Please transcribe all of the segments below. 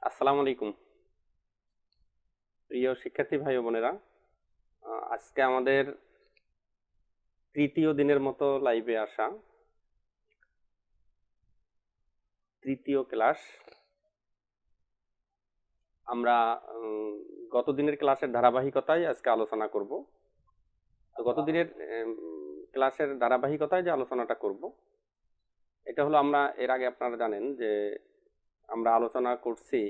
আসসালামু আলাইকুম প্রিয় শিক্ষার্থী ভাই ও বোনেরা। আজকে আমাদের তৃতীয় দিনের মতো লাইভে আসা, তৃতীয় ক্লাস। আমরা গত দিনের ক্লাসের ধারাবাহিকতায় আজকে আলোচনা করব। তো গত দিনের ক্লাসের ধারাবাহিকতায় যে আলোচনাটা করব, এটা হলো, আমরা এর আগে আপনারা জানেন যে আমরা আলোচনা করছি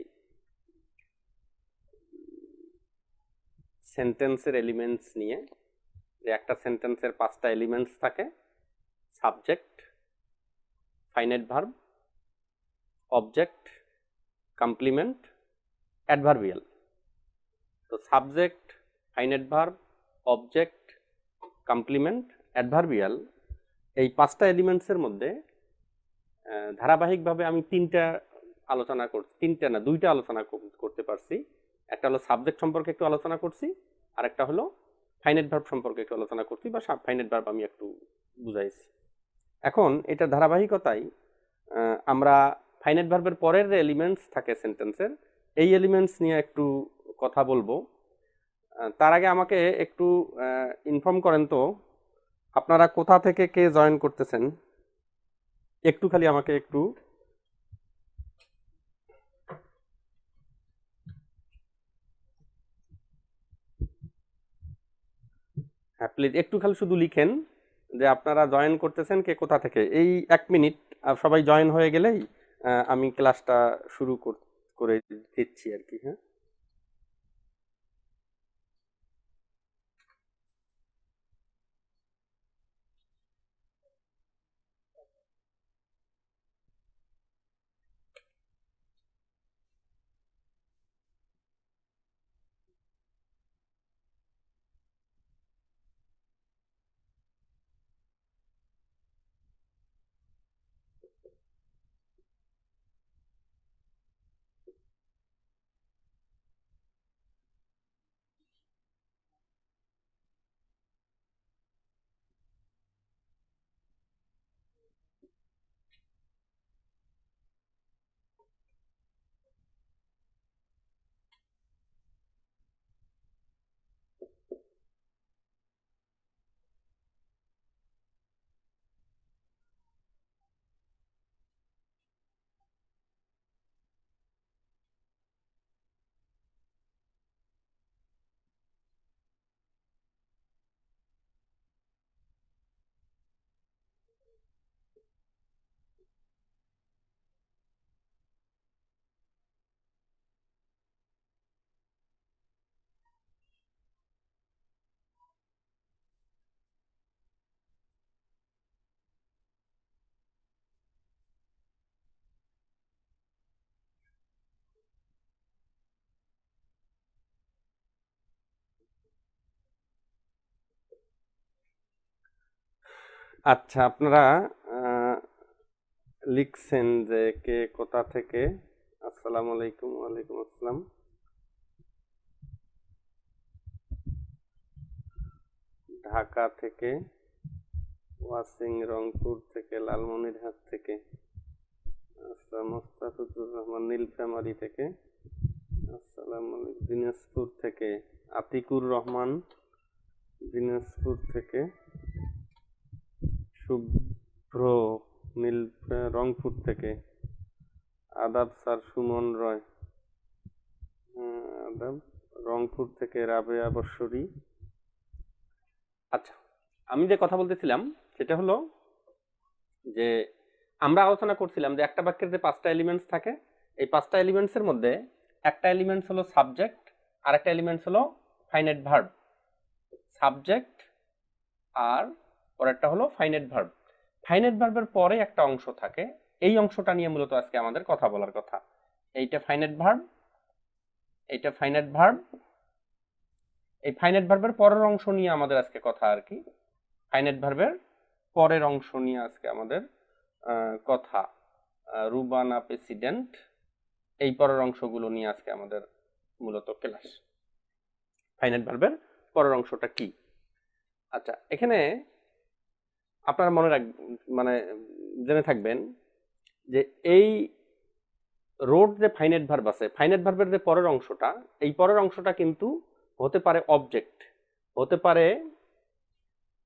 সেন্টেন্সের এলিমেন্টস নিয়ে, যে একটা সেন্টেন্সের 5টা এলিমেন্টস থাকে: subject, finite verb, object, complement, adverbial. তো subject, finite verb, object, complement, adverbial, এই 5টা এলিমেন্টসের মধ্যে ধারাবাহিকভাবে আমি দুইটা আলোচনা করতে পারছি। একটা হলো সাবজেক্ট সম্পর্কে একটু আলোচনা করছি, আর একটা হলো ফাইনাইট ভার্ব সম্পর্কে একটু আলোচনা করছি, বা ফাইনাইট ভার্ব আমি একটু বুঝাইছি। এখন এটা ধারাবাহিকতায় আমরা ফাইনাইট ভার্বের পরের যে এলিমেন্টস থাকে সেন্টেন্সের, এই এলিমেন্টস নিয়ে একটু কথা বলবো। তার আগে আমাকে একটু ইনফর্ম করেন তো, আপনারা কোথা থেকে কে জয়েন করতেছেন? একটু খালি আমাকে একটু প্লিজ একটু খালি শুধু লিখেন যে আপনারা জয়েন করতেছেন কে কোথা থেকে। এই 1 মিনিট সবাই জয়েন হয়ে গেলেই আমি ক্লাসটা শুরু করে দিচ্ছি আর কি। হ্যাঁ, আচ্ছা, আপনারা লিখছেন যে কে কোথা থেকে। আসসালামু আলাইকুম। ওয়ালাইকুম আসসালাম। ঢাকা থেকে, ওয়াসিং রংপুর থেকে, লালমনিরহাট থেকে, আচ্ছা, মোস্তাফিজুর রহমান নীলফামারী থেকে, আসসালামু আলাইকুম। দিনাজপুর থেকে আতিকুর রহমান, দিনাজপুর থেকে শুভ্র রংপুর থেকে, আদাব স্যার সুমন রয়, আদাব রংপুর থেকে, রাবেয়া বর্ষরী। আচ্ছা, আমি যে কথা বলতেছিলাম সেটা হলো যে আমরা আলোচনা করছিলাম যে একটা বাক্যের যে 5টা এলিমেন্টস থাকে, এই 5টা এলিমেন্টসের মধ্যে একটা এলিমেন্টস হলো সাবজেক্ট, আর একটা এলিমেন্টস হলো ফাইনাইট ভার্ব। সাবজেক্ট আর পরেরটা হলো ফাইনাইট ভার্ব। ফাইনাইট ভার্বের পরে একটা অংশ থাকে, এই অংশটা নিয়ে মূলত আজকে আমাদের কথা বলার কথা। এইটা ফাইনাইট ভার্ব, এইটা ফাইনাইট ভার্ব, এই ফাইনাইট ভার্বের পরের অংশ নিয়ে আমাদের আজকে কথা আর কি। ফাইনাইট ভার্বের পরের অংশ নিয়ে আজকে আমাদের কথা। রুবানা প্রেসিডেন্ট, এই পরের অংশগুলো নিয়ে আজকে আমাদের মূলত ক্লাস। ফাইনাইট ভার্বের পরের অংশটা কি? আচ্ছা, এখানে আপনারা মানে জেনে থাকবেন যে এই রোড যে ফাইনাইট ভার্ব আছে, ফাইনাইট ভার্বের যে পরের অংশটা, এই পরের অংশটা কিন্তু হতে পারে অবজেক্ট, হতে পারে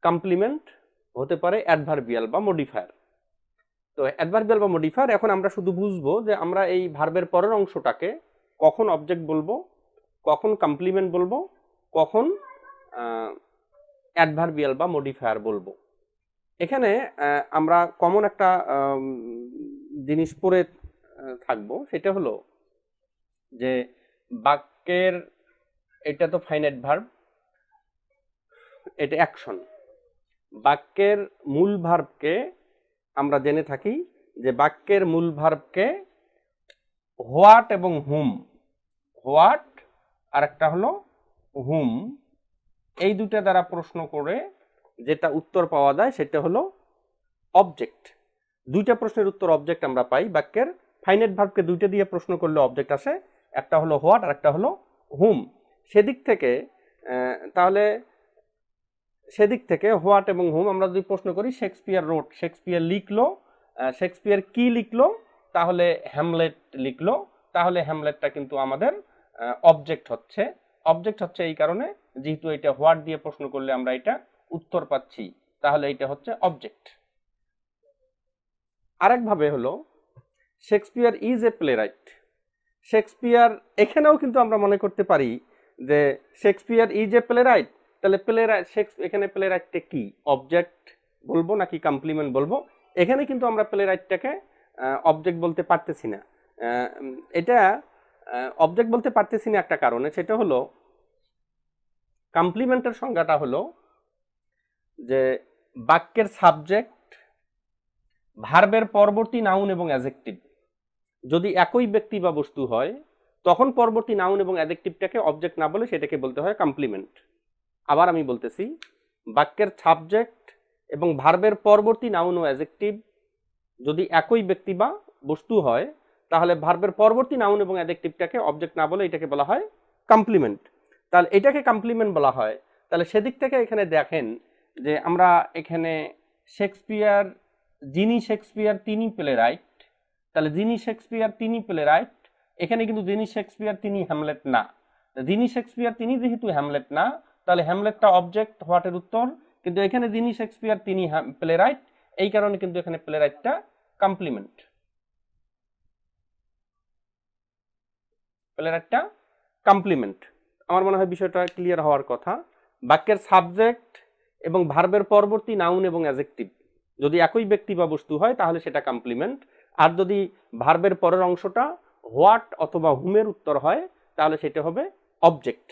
কমপ্লিমেন্ট, হতে পারে অ্যাডভার্বিয়াল বা মডিফায়ার। তো অ্যাডভার্বিয়াল বা মডিফায়ার, এখন আমরা শুধু বুঝবো যে আমরা এই ভার্বের পরের অংশটাকে কখন অবজেক্ট বলবো, কখন কমপ্লিমেন্ট বলবো, কখন অ্যাডভার্বিয়াল বা মডিফায়ার বলবো। এখানে আমরা কমন একটা জিনিস পড়ে থাকবো, সেটা হলো যে বাক্যের, এটা তো ফাইনাইট ভার্ব, এটা অ্যাকশন। বাক্যের মূল ভার্বকে আমরা জেনে থাকি যে বাক্যের মূল ভার্বকে হোয়াট এবং হুম, হোয়াট আর একটা হলো হুম, এই দুটা দ্বারা প্রশ্ন করে যেটা উত্তর পাওয়া যায় সেটা হলো অবজেক্ট। দুইটা প্রশ্নের উত্তর অবজেক্ট আমরা পাই। বাক্যের ফাইনাইট ভার্বকে দুইটা দিয়ে প্রশ্ন করলে অবজেক্ট আসে, একটা হলো হোয়াট আর একটা হলো হুম। সেদিক থেকে তাহলে সেদিক থেকে হোয়াট এবং হুম আমরা যদি প্রশ্ন করি, শেক্সপিয়ার রোট, শেক্সপিয়ার লিখলো, শেক্সপিয়ার কি লিখলো, তাহলে হ্যামলেট লিখলো, তাহলে হ্যামলেটটা কিন্তু আমাদের অবজেক্ট হচ্ছে। অবজেক্ট হচ্ছে এই কারণে যেহেতু এটা হোয়াট দিয়ে প্রশ্ন করলে আমরা এটা উত্তর পাচ্ছি, তাহলে এটা হচ্ছে অবজেক্ট। আরেকভাবে হলো Shakespeare is a playwright. Shakespeare, এখানেও কিন্তু আমরা মনে করতে পারি যে শেক্সপিয়ার ইজ এ প্লেরাইট, তাহলে প্লেরাইট, এখানে প্লেরাইটটা কি অবজেক্ট বলবো নাকি কমপ্লিমেন্ট বলবো? এখানে কিন্তু আমরা প্লেরাইটটাকে অবজেক্ট বলতে পারতেছি না। এটা অবজেক্ট বলতে পারতেছি না একটা কারণে, সেটা হলো কমপ্লিমেন্টের সংজ্ঞাটা হলো যে বাক্যের সাবজেক্ট, ভার্বের পরবর্তী নাউন এবং অ্যাডজেক্টিভ যদি একই ব্যক্তি বা বস্তু হয়, তখন পরবর্তী নাউন এবং অ্যাডজেক্টিভটাকে অবজেক্ট না বলে সেটাকে বলতে হয় কমপ্লিমেন্ট। আবার আমি বলতেছি, বাক্যের সাবজেক্ট এবং ভার্বের পরবর্তী নাউন ও অ্যাডজেক্টিভ যদি একই ব্যক্তি বা বস্তু হয়, তাহলে ভার্বের পরবর্তী নাউন এবং অ্যাডজেক্টিভটাকে অবজেক্ট না বলে এটাকে বলা হয় কমপ্লিমেন্ট। তাহলে এটাকে কমপ্লিমেন্ট বলা হয়। তাহলে সেদিক থেকে এখানে দেখেন যে আমরা এখানে শেক্সপিয়ার, যিনি শেক্সপিয়ার তিনি প্লেরাইট, তাহলে যিনি শেক্সপিয়ার তিনি প্লেরাইট, এখানে কিন্তু যিনি শেক্সপিয়ার তিনি হ্যামলেট না। যিনি শেক্সপিয়ার তিনি যেহেতু হ্যামলেট না, তাহলে হ্যামলেটটা অবজেক্ট, হোয়াটের উত্তর। কিন্তু এখানে যিনি শেক্সপিয়ার তিনি প্লেরাইট, এই কারণে কিন্তু এখানে প্লেরাইটটা কমপ্লিমেন্ট, প্লেরাইটটা কমপ্লিমেন্ট। আমার মনে হয় বিষয়টা ক্লিয়ার হওয়ার কথা। বাক্যের সাবজেক্ট এবং ভার্বের পরবর্তী নাউন এবং অ্যাডজেক্টিভ যদি একই ব্যক্তি বা বস্তু হয় তাহলে সেটা কমপ্লিমেন্ট, আর যদি ভার্বের পরের অংশটা হোয়াট অথবা হুমের উত্তর হয় তাহলে সেটা হবে অবজেক্ট।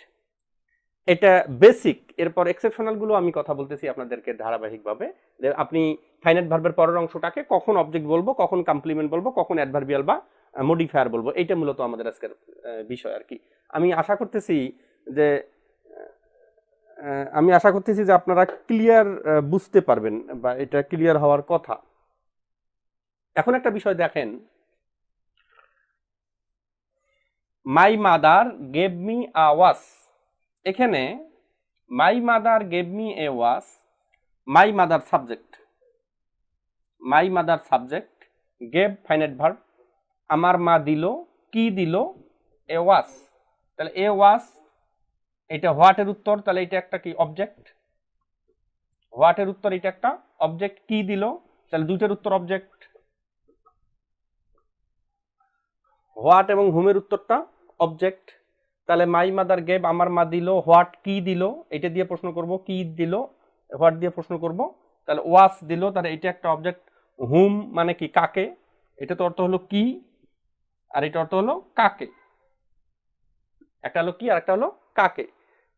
এটা বেসিক। এরপর এক্সেপশনাল গুলো আমি কথা বলতেছি আপনাদেরকে ধারাবাহিকভাবে, যে আপনি ফাইনাইট ভার্বের পরের অংশটাকে কখন অবজেক্ট বলবো, কখন কমপ্লিমেন্ট বলবো, কখন অ্যাডভার্বিয়াল বা মডিফায়ার বলবো, এইটা মূলত আমাদের আজকের বিষয় আর কি। আমি আশা করতেছি যে আপনারা ক্লিয়ার বুঝতে পারবেন বা এটা ক্লিয়ার হওয়ার কথা। এখন একটা বিষয় দেখেন, my mother gave me a watch. এখানে my mother gave me a watch, my mother subject, my mother subject, gave finite verb, আমার মা দিল, কি দিল, এ ওয়াচ। তাহলে এ ওয়াচ এটা হোয়াটের উত্তর, তাহলে এটা একটা কি অবজেক্ট, হোয়াটের উত্তর এটা একটা অবজেক্ট। কি দিল, তাহলে দুইটার উত্তর অবজেক্ট। হোয়াট এবং হুমের উত্তরটা অবজেক্ট। তাহলে মাই মাদার গেভ আমার মা দিল, হোয়াট কি দিল, এটা দিয়ে প্রশ্ন করব, কি দিল, হোয়াট দিয়ে প্রশ্ন করব। তাহলে ওয়াচ দিল, তাহলে এটা একটা অবজেক্ট। হুম মানে কি কাকে, এটা তো অর্থ হলো কি, আর এটা অর্থ হলো কাকে। একটা হলো কি আর একটা হলো কাকে।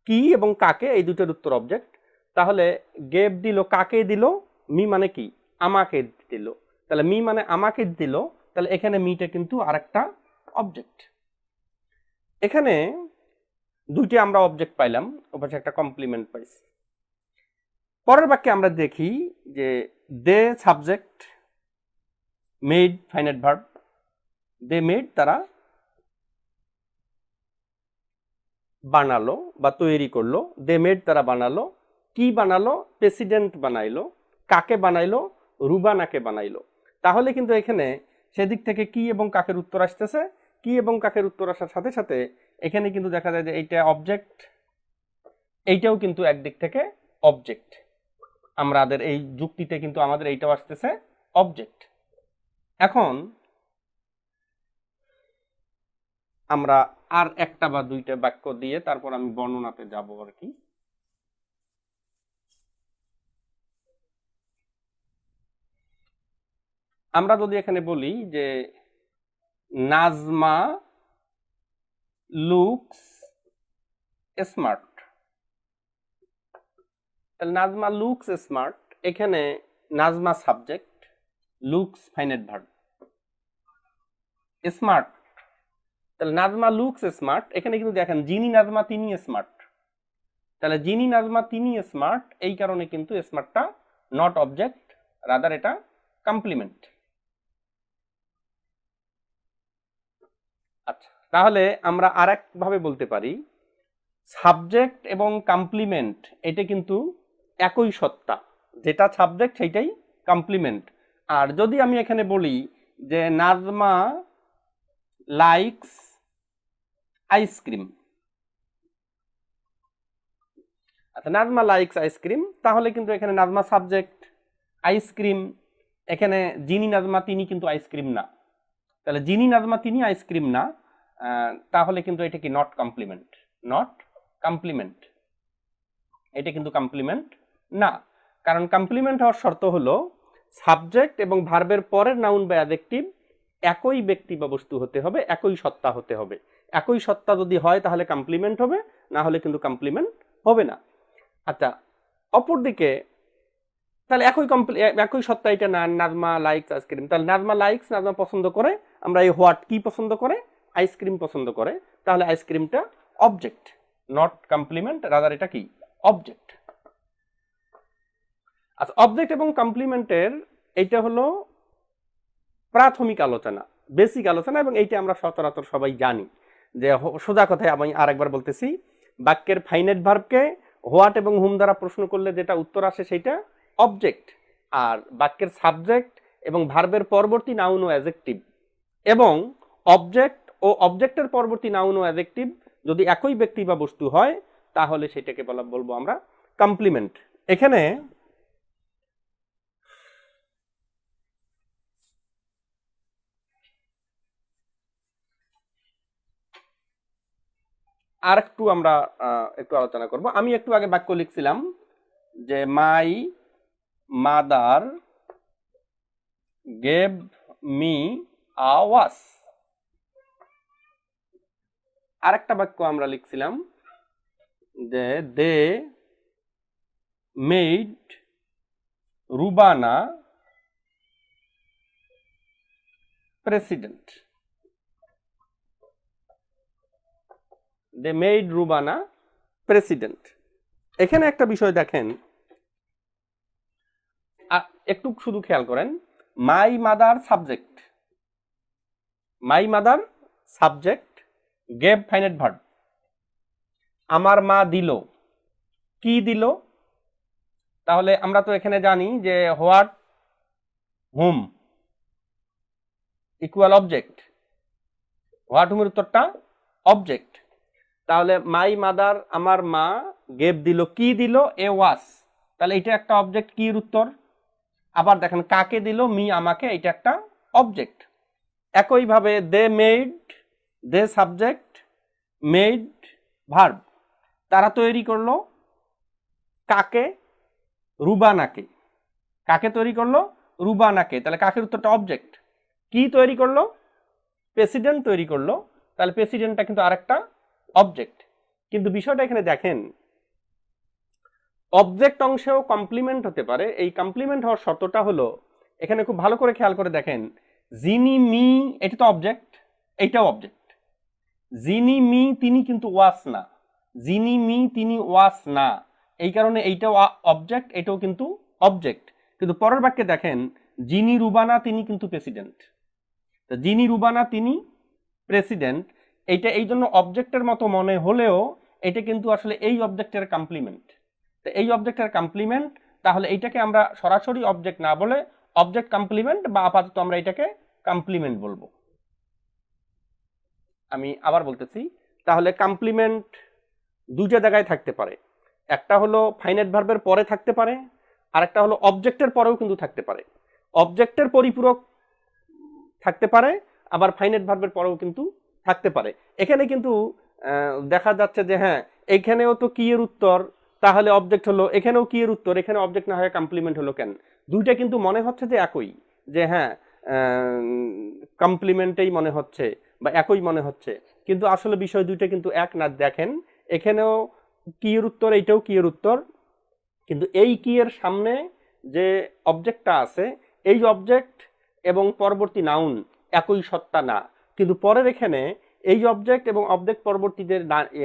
কি এবং কাকে এই দুটোর উত্তর অবজেক্ট। তাহলে গেভ দিল, কাকে দিল, মি মানে কি আমাকে দিল, তাহলে মি মানে আমাকে দিল, তাহলে এখানে মিটা কিন্তু আরেকটা অবজেক্ট। এখানে দুইটি আমরা অবজেক্ট পাইলাম, ওপাশে একটা কমপ্লিমেন্ট পাইছি। পরের বাক্যে আমরা দেখি যে they subject, made finite verb, they made তারা বানালো বা তৈরি করলো, দে মেড তারা বানালো, কি বানালো, প্রেসিডেন্ট বানাইলো, কাকে বানাইলো, রুবানাকে বানাইলো। তাহলে কিন্তু এখানে সেদিক থেকে কি এবং কাকের উত্তর আসতেছে, কি এবং কাকের উত্তর আসার সাথে সাথে এখানে কিন্তু দেখা যায় যে এইটা অবজেক্ট, এইটাও কিন্তু একদিক থেকে অবজেক্ট। আমাদের এই যুক্তিতে কিন্তু আমাদের এইটাও আসতেছে অবজেক্ট। এখন আমরা আর একটা বা দুইটা বাক্য দিয়ে তারপর আমি বর্ণনাতে যাব আর কি। আমরা যদি এখানে বলি যে নাজমা লুকস স্মার্ট, তাহলে নাজমা লুকস স্মার্ট, এখানে Nazma subject, looks finite verb, smart, তাহলে নাজমা লুকস স্মার্ট, এখানে কিন্তু দেখেন যিনি নাজমা তিনি স্মার্ট, তাহলে যিনি নাজমা তিনি স্মার্ট, এই কারণে কিন্তু স্মার্টটা নট অবজেক্ট, রাদার এটা কমপ্লিমেন্ট। আচ্ছা, তাহলে আমরা আরেক ভাবে বলতে পারি সাবজেক্ট এবং কমপ্লিমেন্ট এটা কিন্তু একই সত্তা, যেটা সাবজেক্ট সেটাই কমপ্লিমেন্ট। আর যদি আমি এখানে বলি যে নাজমা লাইকস আইসক্রিম, আচ্ছা নাজমা লাইকস আইসক্রিম, তাহলে কিন্তু এখানে নাজমা সাবজেক্ট, আইসক্রিম, এখানে যিনি নাজমা তিনি কিন্তু আইসক্রিম না, তাহলে যিনি নাজমা তিনি আইসক্রিম না, তাহলে কিন্তু এটা কি নট কমপ্লিমেন্ট, নট কমপ্লিমেন্ট, এটা কিন্তু কমপ্লিমেন্ট না। কারণ কমপ্লিমেন্ট হওয়ার শর্ত হলো সাবজেক্ট এবং ভার্বের পরের নাউন বা অ্যাডজেক্টিভ একই ব্যক্তি বা বস্তু হতে হবে, একই সত্তা হতে হবে। একই সত্তা যদি হয় তাহলে কমপ্লিমেন্ট হবে, না হলে কিন্তু কমপ্লিমেন্ট হবে না। আচ্ছা, অপরদিকে তাহলে একই সত্তা এটা না, নাজমা লাইকস আইসক্রিম, তাহলে নাজমা লাইকস নাজমা পছন্দ করে, আমরা এই হোয়াট কি পছন্দ করে, আইসক্রিম পছন্দ করে, তাহলে আইসক্রিমটা অবজেক্ট, নট কমপ্লিমেন্ট, রাদার এটা কি অবজেক্ট। আচ্ছা, অবজেক্ট এবং কমপ্লিমেন্টের এইটা হলো প্রাথমিক আলোচনা, বেসিক আলোচনা, এবং এইটা আমরা সচরাচর সবাই জানি। যে সোজা কথায় আমি আরেকবার বলতেছি, বাক্যের ফাইনাইট ভার্বকে হোয়াট এবং হুম দ্বারা প্রশ্ন করলে যেটা উত্তর আসে সেটা অবজেক্ট, আর বাক্যের সাবজেক্ট এবং ভার্বের পরবর্তী নাউন ও অ্যাডজেক্টিভ এবং অবজেক্ট ও অবজেক্টের পরবর্তী নাউন ও অ্যাডজেক্টিভ যদি একই ব্যক্তি বা বস্তু হয় তাহলে সেটাকে বলবো আমরা কমপ্লিমেন্ট। এখানে আর একটু আমরা একটু আলোচনা করব। আমি একটু আগে বাক্য লিখছিলাম যে my mother gave me a watch, আরেকটা বাক্য আমরা লিখছিলাম যে they made Rubana president, they made Rubana president. এখানে একটা বিষয় দেখেন, একটু শুধু খেয়াল করেন, my mother subject, my mother subject, gave finite verb, আমার মা দিল, কি দিল, তাহলে আমরা তো এখানে জানি যে what whom equal object, what হুমের উত্তরটা অবজেক্ট, তাহলে মাই মাদার আমার মা, গেভ দিল কি দিল, এ ওয়াচ, তাহলে এটা একটা অবজেক্ট, কি এর উত্তর। আবার দেখেন কাকে দিল, মি আমাকে, এটা একটা অবজেক্ট। একইভাবে they made, they subject, made verb, তারা তৈরি করলো কাকে, রুবানাকে, কাকে তৈরি করলো, রুবানাকে, তাহলে কাকের উত্তরটা অবজেক্ট। কি তৈরি করলো, প্রেসিডেন্ট তৈরি করলো, তাহলে প্রেসিডেন্টটা কিন্তু আরেকটা অবজেক্ট। কিন্তু বিষয়টা এখানে দেখেন, অবজেক্ট অংশেও কমপ্লিমেন্ট হতে পারে। এই কমপ্লিমেন্ট হওয়ার শর্তটা হলো, এখানে খুব ভালো করে খেয়াল করে দেখেন, যিনি মি এটা তো অবজেক্ট, এইটাও অবজেক্ট, যিনি মি তিনি কিন্তু ওয়াস না, যিনি মি তিনি ওয়াস না, এই কারণে এইটাও অবজেক্ট, এটাও কিন্তু অবজেক্ট। কিন্তু পরের বাক্যে দেখেন, যিনি রুবানা তিনি কিন্তু প্রেসিডেন্ট, যিনি রুবানা তিনি প্রেসিডেন্ট, এইটা এই জন্য অবজেক্টের মতো মনে হলেও এটা কিন্তু আসলে এই অবজেক্টের কমপ্লিমেন্ট। তো এই অবজেক্টের কমপ্লিমেন্ট, তাহলে এইটাকে আমরা সরাসরি অবজেক্ট না বলে অবজেক্ট কমপ্লিমেন্ট, বা আপাতত আমরা এটাকে কমপ্লিমেন্ট বলবো। আমি আবার বলতেছি, তাহলে কমপ্লিমেন্ট দুইটা জায়গায় থাকতে পারে, একটা হলো ফাইনাইট ভার্বের পরে থাকতে পারে, আর একটা হলো অবজেক্টের পরেও কিন্তু থাকতে পারে। অবজেক্টের পরিপূরক থাকতে পারে, আবার ফাইনাইট ভার্বের পরেও কিন্তু থাকতে পারে। এখানে কিন্তু দেখা যাচ্ছে যে হ্যাঁ, এখানেও তো কি এর উত্তর, তাহলে অবজেক্ট হলো, এখানেও কি এর উত্তর, এখানে অবজেক্ট না হয়ে কমপ্লিমেন্ট হলো কেন? দুইটা কিন্তু মনে হচ্ছে যে একই, যে হ্যাঁ কমপ্লিমেন্টেই মনে হচ্ছে বা একই মনে হচ্ছে, কিন্তু আসলে বিষয় দুইটা কিন্তু এক না। দেখেন এখানেও কি এর উত্তর, এইটাও কি এর উত্তর, কিন্তু এই কি এর সামনে যে অবজেক্টটা আছে, এই অবজেক্ট এবং পরবর্তী নাউন একই সত্তা না, কিন্তু পরের এখানে এই অবজেক্ট এবং অবজেক্ট পরবর্তী যে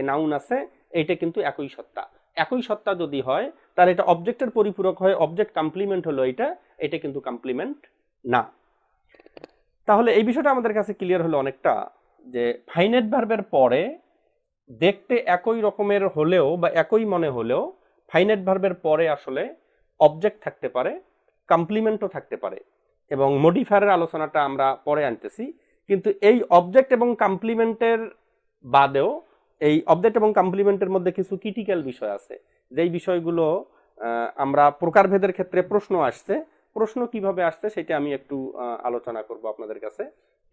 নাউন আছে এইটা কিন্তু একই সত্তা। একই সত্তা যদি হয় তাহলে এটা অবজেক্টের পরিপূরক হয়, অবজেক্ট কমপ্লিমেন্ট হলো এটা, এটা কিন্তু কমপ্লিমেন্ট না। তাহলে এই বিষয়টা আমাদের কাছে ক্লিয়ার হলো অনেকটা, যে ফাইনাইট ভার্বের পরে দেখতে একই রকমের হলেও বা একই মনে হলেও ফাইনাইট ভার্বের পরে আসলে অবজেক্ট থাকতে পারে, কমপ্লিমেন্টও থাকতে পারে, এবং মডিফায়ারের আলোচনাটা আমরা পরে আনতেছি। কিন্তু এই অবজেক্ট এবং কমপ্লিমেন্টের বাদেও এই অবজেক্ট এবং কমপ্লিমেন্টের মধ্যে কিছু ক্রিটিক্যাল বিষয় আছে, যেই বিষয়গুলো আমরা প্রকারভেদের ক্ষেত্রে প্রশ্ন আসছে, প্রশ্ন কিভাবে আসছে সেটা আমি একটু আলোচনা করব আপনাদের কাছে।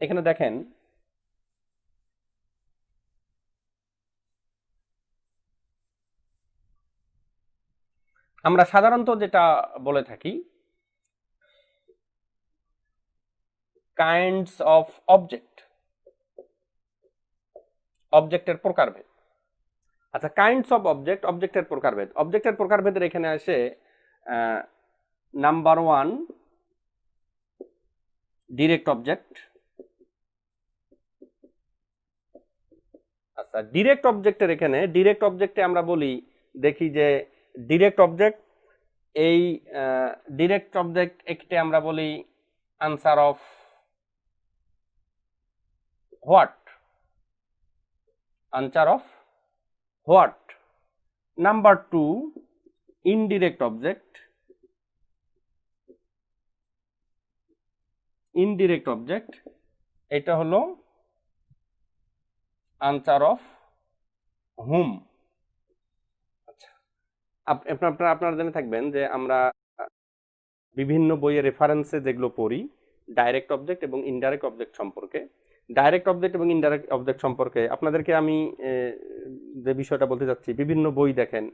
এখানে দেখেন আমরা সাধারণত যেটা বলে থাকি কাইন্ডস অফ অবজেক্ট, অবজেক্টের প্রকারভেদ। আচ্ছা, কাইন্ডস অফ অবজেক্ট, অবজেক্টের প্রকারভেদ। অবজেক্টের প্রকারভেদের এখানে আসে নাম্বার 1 ডিরেক্ট অবজেক্ট। আচ্ছা, ডিরেক্ট অবজেক্টের এখানে ডিরেক্ট অবজেক্টে আমরা বলি, দেখি যে ডিরেক্ট অবজেক্ট, এই ডিরেক্ট অবজেক্ট একটে আমরা বলি answer of what, answer of what. Number 2 indirect object, indirect object এটা হলো আনসার অফ হুম। আচ্ছা, আপনারা জেনে থাকবেন যে আমরা বিভিন্ন বইয়ের রেফারেন্সে যেগুলো পড়ি ডাইরেক্ট অবজেক্ট এবং ইনডাইরেক্ট অবজেক্ট সম্পর্কে, ডাইরেক্ট অবজেক্ট এবং ইনডাইরেক্ট অবজেক্ট সম্পর্কে আপনাদেরকে আমি যে বিষয়টা বলতে চাচ্ছি, বিভিন্ন বই দেখেন,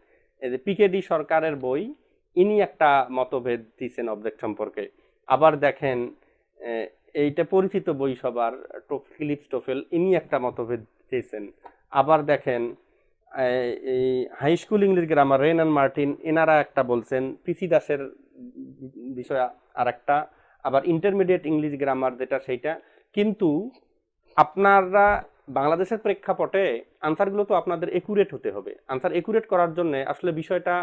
এই যে পিকেডি সরকারের বই, ইনি একটা মতভেদ দিয়েছেন অবজেক্ট সম্পর্কে। আবার দেখেন এইটা পরিচিত বই সবার, ফিলিপ স্টোফেল, ইনি একটা মতভেদ দিয়েছেন। আবার দেখেন এই high school English grammar Wren and Martin, এনারা একটা বলছেন, পিসি দাসের বিষয় আর একটা, আবার ইন্টারমিডিয়েট ইংলিশ গ্রামার যেটা সেইটা। কিন্তু আপনারা বাংলাদেশের প্রেক্ষাপটে আনসারগুলো তো আপনাদের একুরেট হতে হবে। আনসার একুরেট করার জন্য আসলে বিষয়টা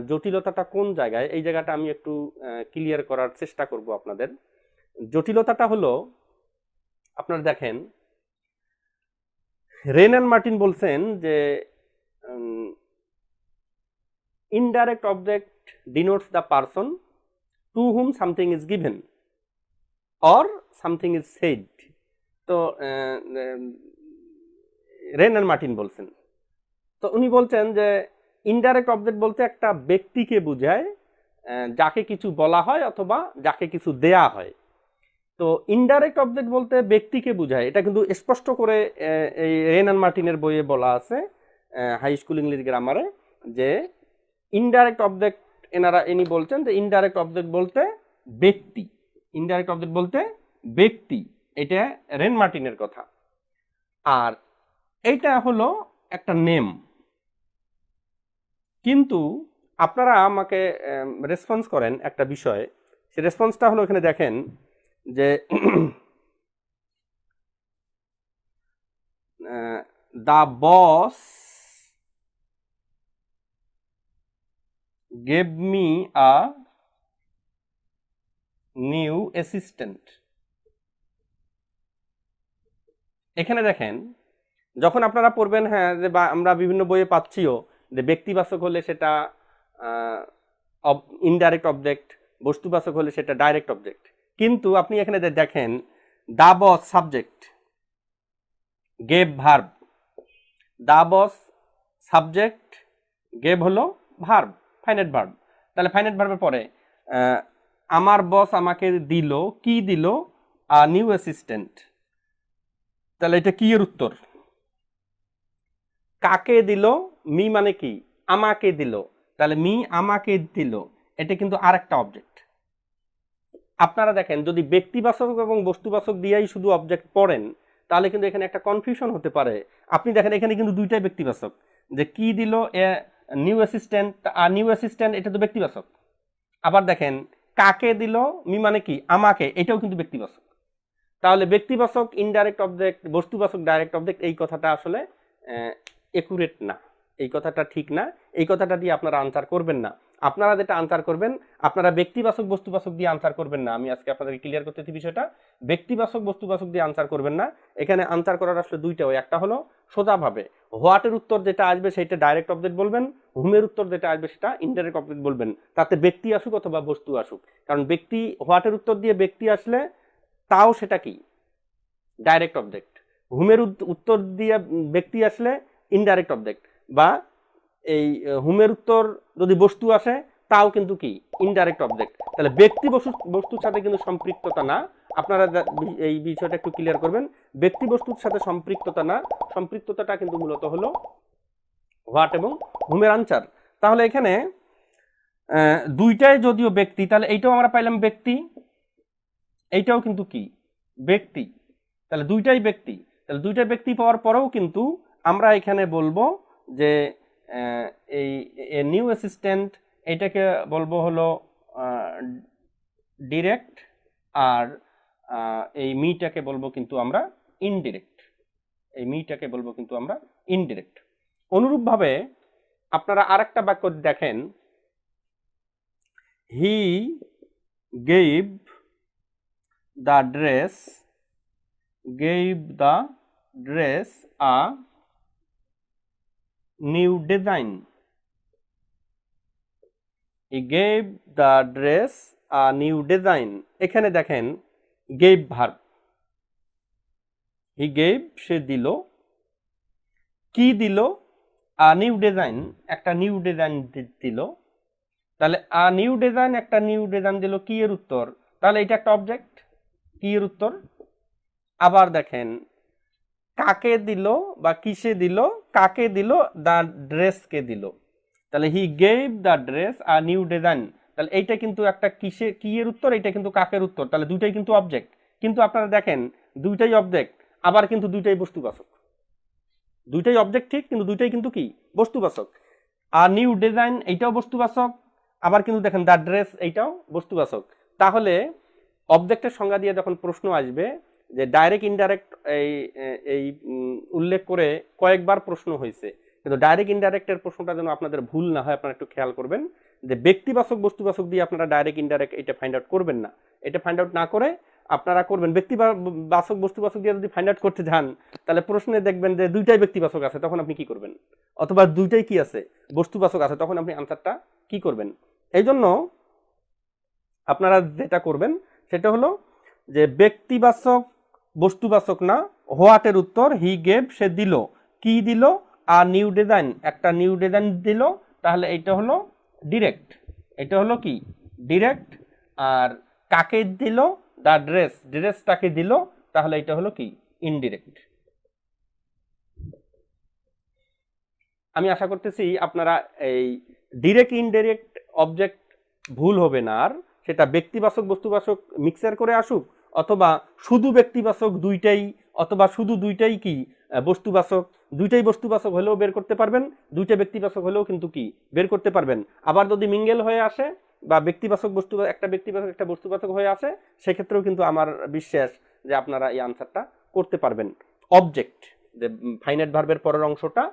জটিলতাটা কোন জায়গায়, এই জায়গাটা আমি একটু ক্লিয়ার করার চেষ্টা করব আপনাদের। জটিলতাটা হলো, আপনারা দেখেন রেন অ্যান্ড মার্টিন বলছেন যে indirect object denotes the person to hmm something is given or something is said. তো রেন অ্যান্ড মার্টিন বলছেন, তো উনি বলছেন যে ইনডাইরেক্ট অবজেক্ট বলতে একটা ব্যক্তিকে বোঝায় যাকে কিছু বলা হয় অথবা যাকে কিছু দেয়া হয়। তো ইনডাইরেক্ট অবজেক্ট বলতে ব্যক্তিকে বোঝায়, এটা কিন্তু স্পষ্ট করে এই রেন অ্যান্ড মার্টিনের বইয়ে বলা আছে, হাই স্কুল ইংলিশ গ্রামারে, যে ইনডাইরেক্ট অবজেক্ট ইনি বলছেন যে ইনডাইরেক্ট অবজেক্ট বলতে ব্যক্তি, ইনডাইরেক্ট অবজেক্ট বলতে ব্যক্তি, এটা রেন মার্টিনের কথা। আর এইটা হলো একটা নেম। কিন্তু আপনারা আমাকে রেসপন্স করেন একটা বিষয়, সে রেসপন্সটা হলো এখানে দেখেন যে the boss gave me a new assistant. এখানে দেখেন যখন আপনারা পড়বেন, হ্যাঁ, যে বা আমরা বিভিন্ন বইয়ে পাচ্ছিও যে ব্যক্তিবাচক হলে সেটা ইনডাইরেক্ট অবজেক্ট, বস্তুবাচক হলে সেটা ডাইরেক্ট অবজেক্ট। কিন্তু আপনি এখানে দেখেন দা বস সাবজেক্ট, গেভ ভার্ব, দা বস সাবজেক্ট, গেভ হলো ভার্ব, ফাইনাইট ভার্ব। তাহলে ফাইনাইট ভার্বের পরে আমার বস আমাকে দিল, কি দিল? New assistant. তাহলে এটা কি এর উত্তর? কাকে দিল? মি মানে কি? আমাকে দিল। তাহলে মি আমাকে দিল, এটা কিন্তু আরেকটা অবজেক্ট। আপনারা দেখেন যদি ব্যক্তিবাচক এবং বস্তুবাচক দিয়েই শুধু অবজেক্ট পড়েন তাহলে কিন্তু এখানে একটা কনফিউশন হতে পারে। আপনি দেখেন এখানে কিন্তু দুইটাই ব্যক্তিবাচক, যে কি দিল নিউ অ্যাসিস্ট্যান্ট, আর নিউ অ্যাসিস্ট্যান্ট এটা তো ব্যক্তিবাচক। আবার দেখেন কাকে দিল, মি মানে কি? আমাকে, এটাও কিন্তু ব্যক্তিবাচক। তাহলে ব্যক্তিবাচক ইনডাইরেক্ট অবজেক্ট, বস্তুবাচক ডাইরেক্ট অবজেক্ট, এই কথাটা আসলে একুরেট না, এই কথাটা ঠিক না। এই কথাটা দিয়ে আপনারা আনসার করবেন না। আপনারা যেটা আনসার করবেন, আপনারা ব্যক্তিবাচক বস্তুবাচক দিয়ে আনসার করবেন না। আমি আজকে আপনাদেরকে ক্লিয়ার করতেছি বিষয়টা। ব্যক্তিবাচক বস্তুবাচক দিয়ে আনসার করবেন না। এখানে আনসার করার আসলে দুইটা হয়। একটা হলো সোজাভাবে হোয়াটের উত্তর যেটা আসবে সেটা ডাইরেক্ট অবজেক্ট বলবেন, হুমের উত্তর যেটা আসবে সেটা ইনডাইরেক্ট অবজেক্ট বলবেন, তাতে ব্যক্তি আসুক অথবা বস্তু আসুক। কারণ ব্যক্তি, হোয়াটের উত্তর দিয়ে ব্যক্তি আসলে তাও সেটা কি? Direct object. হুমের উত্তর দিয়ে ব্যক্তি আসলে ইনডাইরেক্ট অবজেক্ট, বা এই হুমের উত্তর যদি বস্তু আসে তাও কিন্তু কি? Indirect object. তাহলে ব্যক্তি বস্তুর সাথে কিন্তু সম্পৃক্ততা না। আপনারা এই বিষয়টা একটু ক্লিয়ার করবেন। ব্যক্তি বস্তুর সাথে সম্পৃক্ততা না, সম্পৃক্ততাটা কিন্তু মূলত হলো হোয়াট এবং হুমের আনসার। তাহলে এখানে দুইটাই যদিও ব্যক্তি, তাহলে এইটাও আমরা পাইলাম ব্যক্তি, এইটাও কিন্তু কি? ব্যক্তি। তাহলে দুইটাই ব্যক্তি। তাহলে দুইটা ব্যক্তি পাওয়ার পরেও কিন্তু আমরা এখানে বলবো যে এই নিউ অ্যাসিস্ট্যান্ট এটাকে বলবো হলো ডিরেক্ট, আর এই মিটাকে বলবো কিন্তু আমরা ইনডিরেক্ট। এই মিটাকে বলবো কিন্তু আমরা ইনডিরেক্ট। অনুরূপভাবে আপনারা আরেকটা বাক্য দেখেন, he gave the dress, gave the dress a new design. He gave the dress a new design. এখানে দেখেন gave verb, he gave সে দিল, কি দিল? a new design, একটা নিউ ডিজাইন দিল। তাহলে a new design, একটা নিউ ডিজাইন দিল, কি এর উত্তর? তাহলে এটা একটা অবজেক্ট, কি এর উত্তর? আবার দেখেন কাকে দিল বা কিসে দিল? কাকে দিল? দ্য ড্রেসকে দিল। তাহলে he gave the dress a new design. তাহলে এইটা কিন্তু একটা কিসে, কি এর উত্তর, এটা কিন্তু কাকের উত্তর। তাহলে দুইটাই কিন্তু অবজেক্ট। কিন্তু আপনারা দেখেন দুইটাই অবজেক্ট, আবার কিন্তু দুইটাই বস্তুবাচক। দুইটাই অবজেক্ট ঠিক, কিন্তু দুইটাই কিন্তু কি? বস্তুবাচক। আর নিউ ডিজাইন এইটাও বস্তুবাচক, আবার কিন্তু দেখেন দ্য ড্রেস এইটাও বস্তুবাচক। তাহলে অবজেক্টের সংজ্ঞা দিয়ে যখন প্রশ্ন আসবে যে ডাইরেক্ট ইনডাইরেক্ট এই উল্লেখ করে কয়েকবার প্রশ্ন হয়েছে, কিন্তু ডাইরেক্ট ইনডাইরেক্টের প্রশ্নটা যেন আপনাদের ভুল না হয় আপনারা একটু খেয়াল করবেন যে ব্যক্তিবাচক বস্তুবাচক দিয়ে আপনারা ডাইরেক্ট ইনডাইরেক্ট এটা ফাইন্ড আউট করবেন না। এটা ফাইন্ড আউট না করে আপনারা করবেন ব্যক্তিবাচক বস্তুবাচক দিয়ে যদি ফাইন্ড আউট করতে যান তাহলে প্রশ্নে দেখবেন যে দুইটাই ব্যক্তিবাচক আছে, তখন আপনি কি করবেন? অথবা দুইটাই কি আছে? বস্তুবাচক আছে, তখন আপনি আনসারটা কি করবেন? এই জন্য আপনারা যেটা করবেন সেটা হলো যে ব্যক্তিবাচক বস্তুবাচক না, হোয়াটের উত্তর হি গেভ সে দিল, কি দিল? আর নিউ ডিজাইন, একটা নিউ ডিজাইন দিল। তাহলে এটা হলো ডিরেক্ট, এটা হলো কি? ডিরেক্ট। আর কাকে দিল? দ্য ড্রেস, ড্রেসটাকে দিল, তাহলে এটা হলো কি? ইনডিরেক্ট। আমি আশা করতেছি আপনারা এই ডিরেক্ট ইনডিরেক্ট অবজেক্ট ভুল হবে না, আর সেটা ব্যক্তিবাচক বস্তুবাচক মিক্সার করে আসুক, অথবা শুধু ব্যক্তিবাচক দুইটাই, অথবা শুধু দুইটাই কি বস্তুবাচক, দুইটাই বস্তুবাচক হলেও বের করতে পারবেন, দুইটা ব্যক্তিবাচক হলেও কিন্তু কি বের করতে পারবেন। আবার যদি মিঙ্গেল হয়ে আসে বা ব্যক্তিবাচক বস্তু একটা ব্যক্তিবাচক একটা বস্তুবাচক হয়ে আসে, সেক্ষেত্রেও কিন্তু আমার বিশ্বাস যে আপনারা এই আনসারটা করতে পারবেন। অবজেক্ট, যে ফাইনাইট ভার্বের পরের অংশটা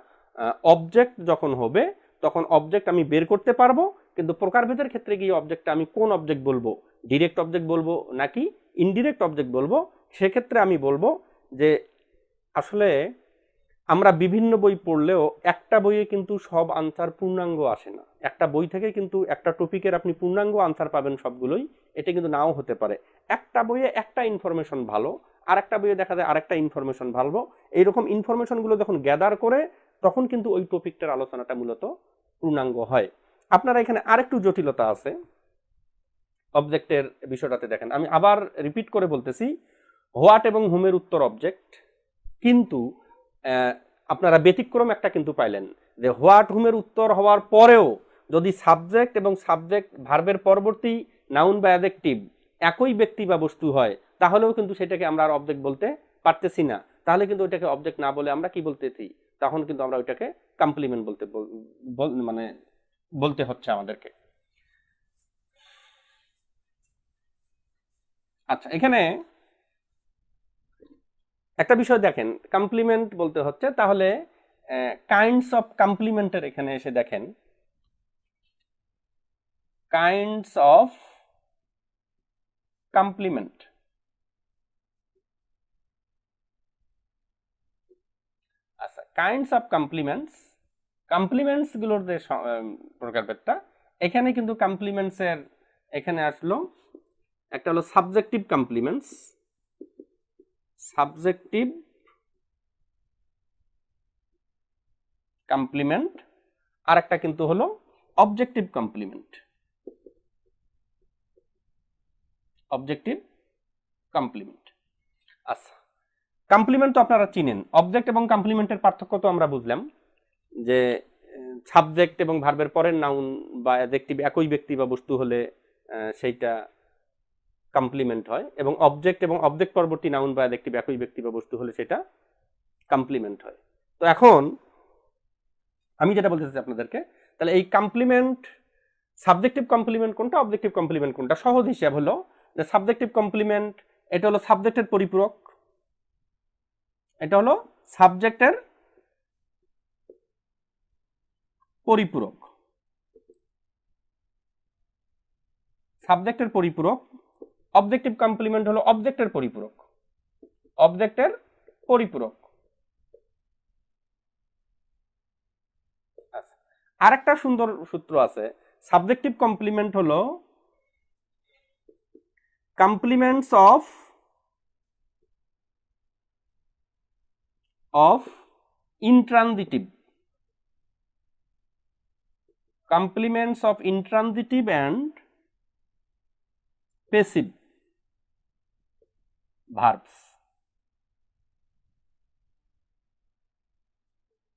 অবজেক্ট যখন হবে তখন অবজেক্ট আমি বের করতে পারবো, কিন্তু প্রকারভেদের ক্ষেত্রে গিয়ে অবজেক্টটা আমি কোন অবজেক্ট বলবো, ডিরেক্ট অবজেক্ট বলবো নাকি ইনডিরেক্ট অবজেক্ট বলবো, সেক্ষেত্রে আমি বলবো যে আসলে আমরা বিভিন্ন বই পড়লেও একটা বইয়ে কিন্তু সব আনসার পূর্ণাঙ্গ আসে না। একটা বই থেকে কিন্তু একটা টপিকের আপনি পূর্ণাঙ্গ আনসার পাবেন সবগুলোই, এটা কিন্তু নাও হতে পারে। একটা বইয়ে একটা ইনফরমেশন ভালো, আর একটা বইয়ে দেখা যায় আরেকটা ইনফরমেশন ভালো। এইরকম ইনফরমেশনগুলো যখন গ্যাদার করে তখন কিন্তু ওই টপিকটার আলোচনাটা মূলত পূর্ণাঙ্গ হয়। আপনারা এখানে আরেকটু জটিলতা আছে অবজেক্টের বিষয়টাতে। দেখেন, আমি আবার রিপিট করে বলতেছি, হোয়াট এবং হুমের উত্তর অবজেক্ট, কিন্তু আপনারা ব্যতিক্রম একটা কিন্তু পাইলেন যে হোয়াট হুমের উত্তর হওয়ার পরেও যদি সাবজেক্ট এবং সাবজেক্ট ভার্বের পরবর্তী নাউন বা অ্যাডজেক্টিভ একই ব্যক্তি বা বস্তু হয়, তাহলেও কিন্তু সেটাকে আমরা আর অবজেক্ট বলতে পারতেছি না। তাহলে কিন্তু ওইটাকে অবজেক্ট না বলে আমরা কি বলতেছি, তখন কিন্তু আমরা ওইটাকে কমপ্লিমেন্ট মানে বলতে হচ্ছে আমাদেরকে। আচ্ছা, এখানে একটা বিষয় দেখেন, কমপ্লিমেন্ট বলতে হচ্ছে, তাহলে কাইন্ডস অফ কমপ্লিমেন্টের এখানে এসে দেখেন, কাইন্ডস অফ কমপ্লিমেন্ট। আচ্ছা, কাইন্ডস অফ কমপ্লিমেন্টস, কমপ্লিমেন্টস গুলোর যে প্রকারভেদটা, এখানে কিন্তু কমপ্লিমেন্টস এর এখানে আসলো একটা হলো সাবজেক্টিভ কমপ্লিমেন্টস, সাবজেক্টিভ কমপ্লিমেন্ট, আর একটা কিন্তু হলো অবজেক্টিভ কমপ্লিমেন্ট, অবজেক্টিভ কমপ্লিমেন্ট। আচ্ছা, কমপ্লিমেন্ট তো আপনারা চিনেন, অবজেক্ট এবং কমপ্লিমেন্টের পার্থক্য তো আমরা বুঝলাম যে সাবজেক্ট এবং ভার্বের পরের নাউন বা অ্যাডজেক্টিভ একই ব্যক্তি বা বস্তু হলে সেইটা কমপ্লিমেন্ট হয়, এবং অবজেক্ট এবং অবজেক্ট পরবর্তী নাউন বা অ্যাডজেক্টিভ একই ব্যক্তি বা বস্তু হলে সেটা কমপ্লিমেন্ট হয়। তো এখন আমি যেটা বলতে চাচ্ছি আপনাদেরকে, তাহলে এই কমপ্লিমেন্ট, সাবজেক্টিভ কমপ্লিমেন্ট কোনটা, অবজেক্টিভ কমপ্লিমেন্ট কোনটা, সহজ হিসাব হলো যে সাবজেক্টিভ কমপ্লিমেন্ট এটা হলো সাবজেক্টের পরিপূরক, এটা হলো সাবজেক্টের পরিপূরক, সাবজেক্টের পরিপূরক। অবজেক্টিভ কমপ্লিমেন্ট হলো অবজেক্টের পরিপূরক, অবজেক্টের পরিপূরক। আচ্ছা, আরেকটা সুন্দর সূত্র আছে, সাবজেক্টিভ কমপ্লিমেন্ট হলো compliments of intransitive, complements of intransitive and passive verbs,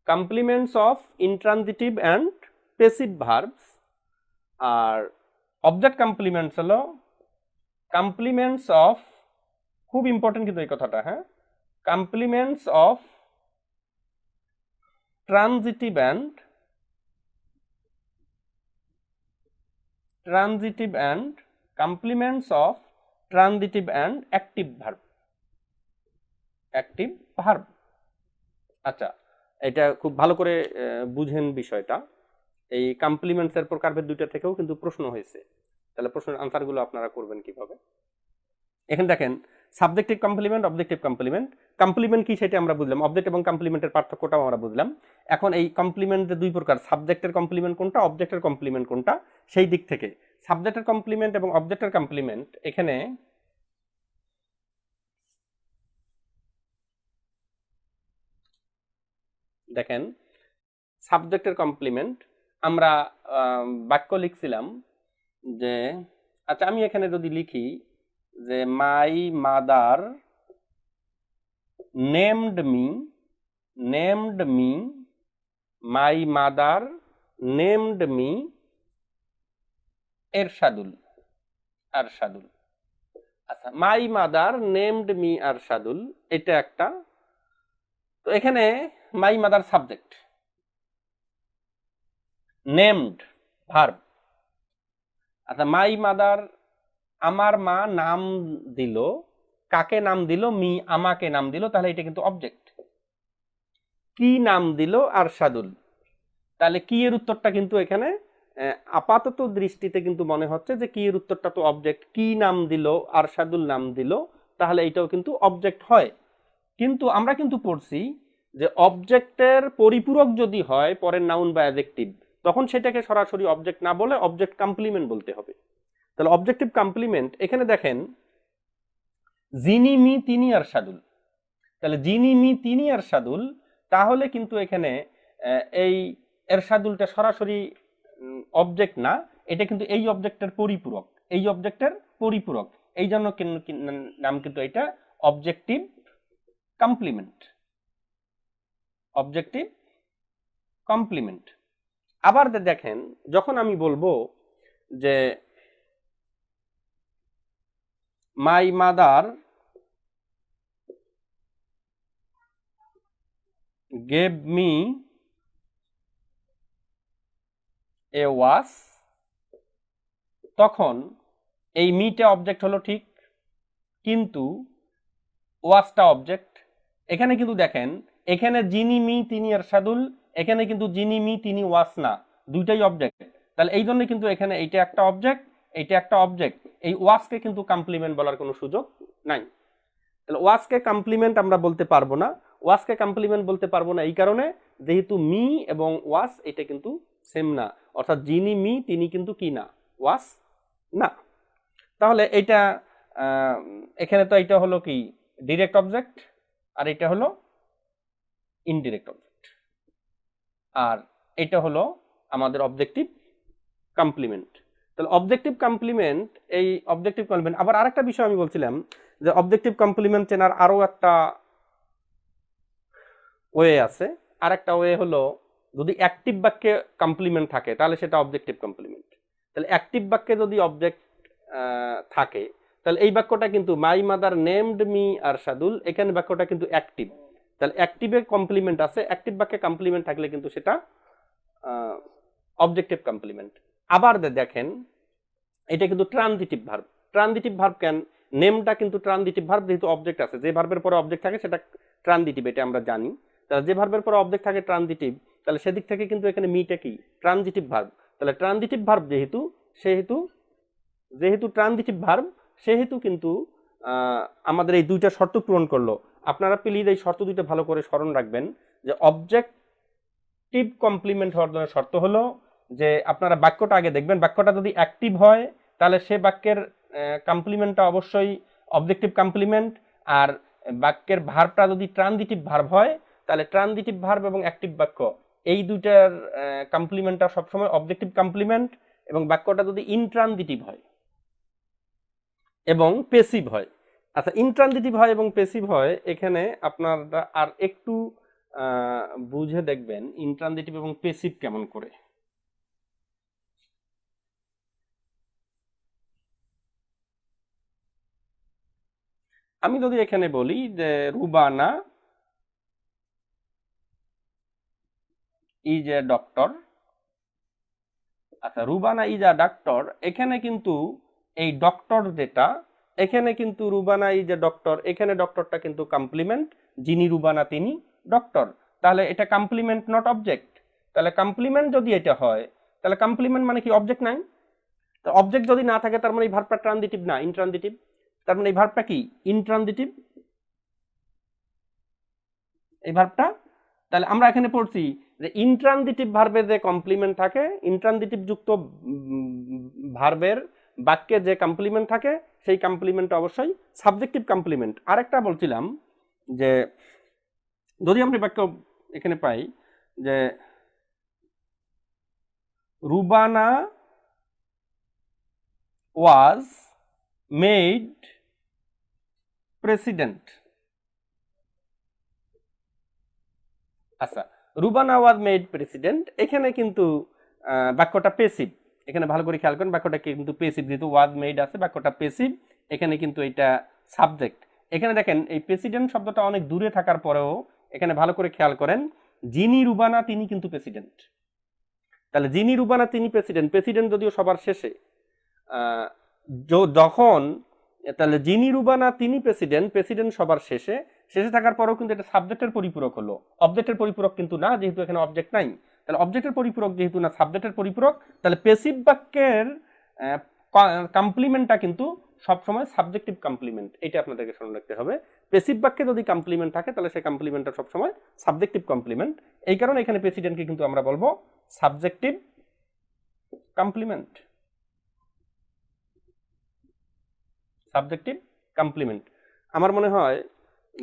complements of intransitive and passive verbs। আর অবজেক্ট কমপ্লিমেন্টস হলো complements of, খুব ইম্পর্টেন্ট কিন্তু এই কথাটা, হ্যাঁ, complements of transitive and complements of transitive and active verb, active verb। আচ্ছা, এটা খুব ভালো করে বুঝেন বিষয়টা। এই কমপ্লিমেন্টস এর প্রকারভেদ দুইটা থেকেও কিন্তু প্রশ্ন হয়েছে, তাহলে প্রশ্নের আনসার গুলো আপনারা করবেন কিভাবে। এখানে দেখেন, subjective complement, objective complement. Complement কি সেটা আমরা বুঝলাম, অবজেক্ট এবং কমপ্লিমেন্টের পার্থক্যটাও আমরা বুঝলাম। এখন এই কমপ্লিমেন্ট যে দুই প্রকার, সাবজেক্টের কমপ্লিমেন্ট কোনটা, অবজেক্টের কমপ্লিমেন্ট কোনটা, সেই দিক থেকে সাবজেক্টের কমপ্লিমেন্ট এবং অবজেক্টের কমপ্লিমেন্ট, এখানে দেখেন সাবজেক্টের কমপ্লিমেন্ট, আমরা বাক্য লিখছিলাম যে, আচ্ছা আমি এখানে যদি লিখি যে my mother named me, my mother named me Ershadul, Arshadul. আচ্ছা, my mother named me Arshadul, এটা একটা। তো এখানে my mother subject, named verb. আচ্ছা, মাই মাদার, আমার মা নাম দিল, কাকে নাম দিল, মি আমাকে নাম দিল, তাহলে এটা কিন্তু অবজেক্ট। কি নাম দিল, আরশাদুল, তাহলে কি এর উত্তরটা কিন্তু এখানে আপাতত দৃষ্টিতে কিন্তু মনে হচ্ছে যে কি এর উত্তরটা তো অবজেক্ট, কি নাম দিল, আরশাদুল নাম দিল, তাহলে এটাও কিন্তু অবজেক্ট হয়। কিন্তু আমরা কিন্তু পড়ছি যে অবজেক্টের পরিপূরক যদি হয় পরের নাউন বা অ্যাডজেক্টিভ, তখন সেটাকে সরাসরি অবজেক্ট না বলে অবজেক্ট কমপ্লিমেন্ট বলতে হবে। তাহলে অবজেক্টিভ কমপ্লিমেন্ট, এখানে দেখেন যিনি মি তিনি আর সাদুল, তাহলে যিনি মি তিনি আর সাদুল, তাহলে কিন্তু এখানে এই এরশাদুলটা সরাসরি অবজেক্ট না, এটা কিন্তু এই অবজেক্টের পরিপূরক, এই অবজেক্টের পরিপূরক, এই জন্য নাম কিন্তু এটা অবজেক্টিভ কমপ্লিমেন্ট, অবজেক্টিভ কমপ্লিমেন্ট। আবার দেখেন যখন আমি বলবো যে my mother gave me a watch, তখন এই মিটা অবজেক্ট হলো ঠিক, কিন্তু ওয়াচটা অবজেক্ট। এখানে কিন্তু দেখেন এখানে যিনি মি তিনি এরশাদুল, এখানে কিন্তু যিনি মি তিনি ওয়াচ না, দুইটাই অবজেক্ট। তাহলে এই জন্য কিন্তু এখানে এইটা একটা অবজেক্ট, এইটা একটা অবজেক্ট, এই ওয়াচকে কিন্তু কমপ্লিমেন্ট বলার কোনো সুযোগ নাই। তাহলে ওয়াচকে কমপ্লিমেন্ট আমরা বলতে পারবো না, ওয়াচকে কমপ্লিমেন্ট বলতে পারবো না এই কারণে যেহেতু মি এবং ওয়াচ এটা কিন্তু সেম না, অর্থাৎ যিনি মি তিনি কিন্তু কি না, ওয়াচ না। তাহলে এটা এখানে তো এটা হলো কি ডিরেক্ট অবজেক্ট, আর এটা হলো ইনডিরেক্ট অবজেক্ট, আর এটা হলো আমাদের অবজেক্টিভ কমপ্লিমেন্ট। তাহলে অবজেক্টিভ কমপ্লিমেন্ট, এই অবজেক্টিভ কমপ্লিমেন্ট, আবার আরেকটা বিষয় আমি বলছিলাম যে অবজেক্টিভ কমপ্লিমেন্ট চেনার আরো একটা ওয়ে আছে। আরেকটা ওয়ে হলো যদি অ্যাক্টিভ বাক্যে কমপ্লিমেন্ট থাকে তাহলে সেটা অবজেক্টিভ কমপ্লিমেন্ট। তাহলে অ্যাক্টিভ বাক্যে যদি অবজেক্ট থাকে তাহলে এই বাক্যটা কিন্তু মাই মাদার নেমড মি আরশাদুল, এখানে বাক্যটা কিন্তু অ্যাক্টিভ, তাহলে অ্যাক্টিভে কমপ্লিমেন্ট আছে, অ্যাক্টিভ বাক্যে কমপ্লিমেন্ট থাকলে কিন্তু সেটা অবজেক্টিভ কমপ্লিমেন্ট। আবার দেখেন এটা কিন্তু ট্রানজিটিভ ভার্ব, ট্রানজিটিভ ভার্ব কেন, নেমটা কিন্তু ট্রানজিটিভ ভার্ব, যেহেতু অবজেক্ট আছে, যে ভার্বের পরে অবজেক্ট থাকে সেটা ট্রানজিটিভ, এটা আমরা জানি। তাহলে যে ভার্বের পরে অবজেক্ট থাকে ট্রানজিটিভ, তাহলে সেদিক থেকে কিন্তু এখানে মিটা কি ট্রানজিটিভ ভার্ব। তাহলে ট্রানজিটিভ ভার্ব যেহেতু ট্রানজিটিভ ভার্ব, সেহেতু কিন্তু আমাদের এই দুইটা শর্ত পূরণ করলো। আপনারা প্লিজ এই শর্ত দুইটা ভালো করে স্মরণ রাখবেন যে অবজেক্টিভ কমপ্লিমেন্ট হওয়ার জন্য শর্ত হলো যে আপনারা বাক্যটা আগে দেখবেন, বাক্যটা যদি অ্যাক্টিভ হয় তাহলে সে বাক্যের কমপ্লিমেন্টটা অবশ্যই অবজেক্টিভ কমপ্লিমেন্ট, আর বাক্যের ভার্বটা যদি ট্রানজিটিভ ভার্ব হয় তাহলে ট্রানজিটিভ ভার্ব এবং অ্যাক্টিভ বাক্য এই দুইটার কমপ্লিমেন্টটা সবসময় অবজেক্টিভ কমপ্লিমেন্ট, এবং বাক্যটা যদি ইনট্রানজিটিভ হয় এবং পেসিভ হয়। আচ্ছা, ইনট্রানজিটিভ হয় এবং পেসিভ হয়, এখানে আপনারা আর একটু বুঝে দেখবেন ইনট্রানজিটিভ এবং পেসিভ কেমন করে। আমি যদি এখানে বলি যে রুবানা ইজ এ ডক্টর, আচ্ছা রুবানা ইজ আ ডক্টর, এখানে কিন্তু এই ডক্টর যেটা, এখানে কিন্তু রুবানা ইজ এ ডক্টর, এখানে ডক্টরটা কিন্তু কমপ্লিমেন্ট, যিনি রুবানা তিনি ডক্টর, তাহলে এটা কমপ্লিমেন্ট নট অবজেক্ট। তাহলে কমপ্লিমেন্ট যদি এটা হয় তাহলে কমপ্লিমেন্ট মানে কি অবজেক্ট নাই, তো অবজেক্ট যদি না থাকে তার মানে এই ভার্বটা ট্রানজিটিভ না ইনট্রানজিটিভ, তার মানে এই ভার্বটা কি ইনট্রানজিটিভ, এই ভার্বটা। তাহলে আমরা এখানে পড়ছি যে ইনট্রানজিটিভ ভার্বে যে কমপ্লিমেন্ট থাকে, ইনট্রানজিটিভ যুক্ত ভার্বের বাক্যে যে কমপ্লিমেন্ট থাকে সেই কমপ্লিমেন্টটা অবশ্যই সাবজেক্টিভ কমপ্লিমেন্ট। আরেকটা বলছিলাম যে যদি আমরা বাক্য এখানে পাই যে রুবানা ওয়াজ মেড প্রেসিডেন্ট, আচ্ছা রুবানা ওয়াজ মেড প্রেসিডেন্ট, এখানে কিন্তু বাক্যটা পেসিভ, এখানে ভালো করে খেয়াল করেন বাক্যটা কিন্তু পেসিভ, যেহেতু ওয়াজ মেড আছে বাক্যটা পেসিভ, এখানে কিন্তু এটা সাবজেক্ট। এখানে দেখেন এই প্রেসিডেন্ট শব্দটা অনেক দূরে থাকার পরেও এখানে ভালো করে খেয়াল করেন যিনি রুবানা তিনি কিন্তু প্রেসিডেন্ট। তাহলে যিনি রুবানা তিনি প্রেসিডেন্ট, প্রেসিডেন্ট যদিও সবার শেষে, যখন তাহলে যিনি রুবানা তিনি প্রেসিডেন্ট, প্রেসিডেন্ট সবার শেষে, শেষে থাকার পরেও কিন্তু এটা সাবজেক্টের পরিপূরক হলো, অবজেক্টের পরিপূরক কিন্তু না, যেহেতু এখানে অবজেক্ট নাই। তাহলে অবজেক্টের পরিপূরক যেহেতু না, সাবজেক্টের পরিপূরক, তাহলে পেসিভ বাক্যের কমপ্লিমেন্টটা কিন্তু সবসময় সাবজেক্টিভ কমপ্লিমেন্ট, এটা আপনাদেরকে স্মরণ রাখতে হবে। পেসিভ বাক্যে যদি কমপ্লিমেন্ট থাকে তাহলে সেই কমপ্লিমেন্টটা সবসময় সাবজেক্টিভ কমপ্লিমেন্ট। এই কারণে এখানে প্রেসিডেন্টকে কিন্তু আমরা বলবো সাবজেক্টিভ কমপ্লিমেন্ট, সাবজেক্টিভ কমপ্লিমেন্ট। আমার মনে হয়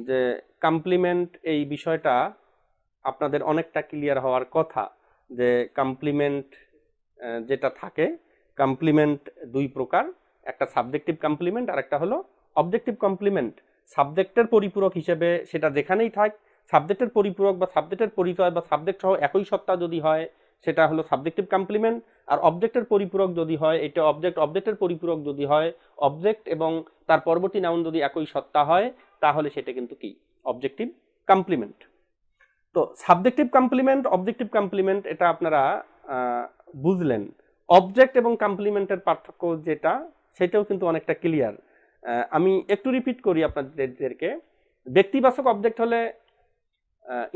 যে কমপ্লিমেন্ট এই বিষয়টা আপনাদের অনেকটা ক্লিয়ার হওয়ার কথা, যে কমপ্লিমেন্ট যেটা থাকে, কমপ্লিমেন্ট দুই প্রকার, একটা সাবজেক্টিভ কমপ্লিমেন্ট আর একটা হলো অবজেক্টিভ কমপ্লিমেন্ট। সাবজেক্টের পরিপূরক হিসেবে সেটা যেখানেই থাক, সাবজেক্টের পরিপূরক বা সাবজেক্টের পরিচয় বা সাবজেক্ট সহ একই সত্তা যদি হয় সেটা হলো সাবজেক্টিভ কমপ্লিমেন্ট। আর অবজেক্টের পরিপূরক যদি হয় এটা অবজেক্ট, অবজেক্টের পরিপূরক যদি হয় অবজেক্ট এবং তার পরবর্তী নাউন যদি একই সত্তা হয় তাহলে সেটা কিন্তু কি অবজেক্টিভ কমপ্লিমেন্ট। তো সাবজেক্টিভ কমপ্লিমেন্ট, অবজেক্টিভ কমপ্লিমেন্ট এটা আপনারা বুঝলেন। অবজেক্ট এবং কমপ্লিমেন্টের পার্থক্য যেটা সেটাও কিন্তু অনেকটা ক্লিয়ার। আমি একটু রিপিট করি আপনাদেরকে। ব্যক্তিবাচক অবজেক্ট হলে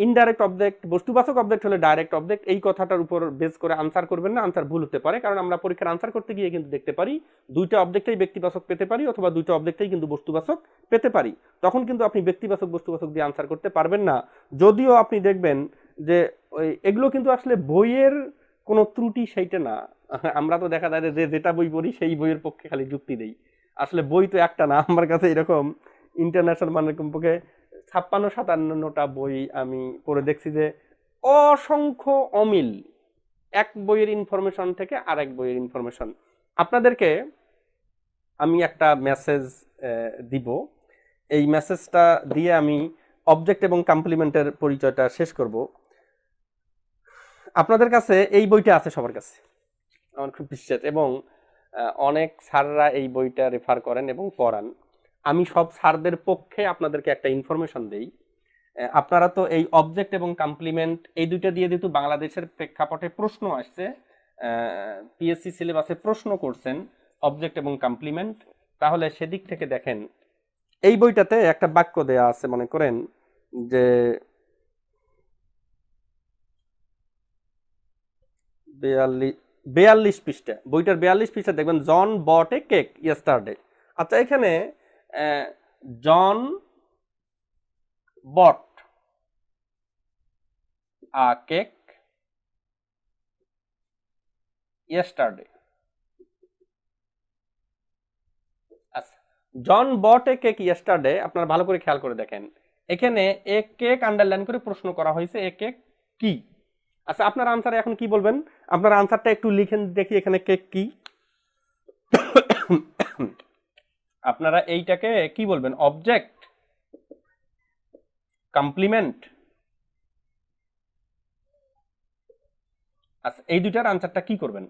ইনডাইরেক্ট অবজেক্ট, বস্তুবাচক অবজেক্ট হলে ডাইরেক্ট অবজেক্ট। এই কথাটার উপর বেস করে আনসার করবেন না, আনসার ভুল হতে পারে। কারণ আমরা পরীক্ষার আনসার করতে গিয়ে কিন্তু দেখতে পারি দুইটা অবজেক্টেই ব্যক্তিবাচক পেতে পারি অথবা দুইটা অবজেক্টেই কিন্তু বস্তুবাচক পেতে পারি। তখন কিন্তু আপনি ব্যক্তিবাচক বস্তুবাচক দিয়ে আনসার করতে পারবেন না। যদিও আপনি দেখবেন যে এগুলো কিন্তু আসলে বইয়ের কোনো ত্রুটি সেইটা না। আমরা তো দেখা যায় যে যেটা বই পড়ি সেই বইয়ের পক্ষে খালি যুক্তি দেই। আসলে বই তো একটা না, আমার কাছে এরকম ইন্টারন্যাশনাল মানের কমপক্ষে 56-57টা বই আমি পড়ে দেখছি যে অসংখ্য অমিল এক বইয়ের ইনফরমেশন থেকে আরেক বইয়ের ইনফরমেশন। আপনাদেরকে আমি একটা মেসেজ দিব, এই মেসেজটা দিয়ে আমি অবজেক্ট এবং কমপ্লিমেন্টের পরিচয়টা শেষ করব। আপনাদের কাছে এই বইটা আছে সবার কাছে, আমার খুব বিশ্বাস, এবং অনেক স্যাররা এই বইটা রেফার করেন এবং পড়ান। আমি সব স্যারদের পক্ষে আপনাদেরকে একটা ইনফরমেশন দেই। আপনারা তো এই অবজেক্ট এবং কমপ্লিমেন্ট এই দুইটা দিয়ে যেহেতু বাংলাদেশের প্রেক্ষাপটে প্রশ্ন আসছে, পিএসসি সিলেবাসে প্রশ্ন করছেন অবজেক্ট এবং কমপ্লিমেন্ট, তাহলে সেদিক থেকে দেখেন এই বইটাতে একটা বাক্য দেয়া আছে, মনে করেন যে 42 পৃষ্ঠা, বইটার 42 পৃষ্ঠা দেখবেন জন বট এ কেক ইয়েস্টারডে। আচ্ছা, এখানে জন বট আ কেক ইয়েস্টারডে। আচ্ছা, জন বট এ কেক ইয়েস্টারডে, আপনারা ভালো করে খেয়াল করে দেখেন এখানে এ কেক আন্ডারলাইন করে প্রশ্ন করা হয়েছে, এ কেক কি? আচ্ছা, আপনার আনসারে এখন কি বলবেন? আপনার আনসারটা একটু লিখেন দেখি, এখানে কেক কি? আপনারা এইটাকে কি বলবেন? Object, complement? আচ্ছা, এই দুইটার আনসারটা কি করবেন?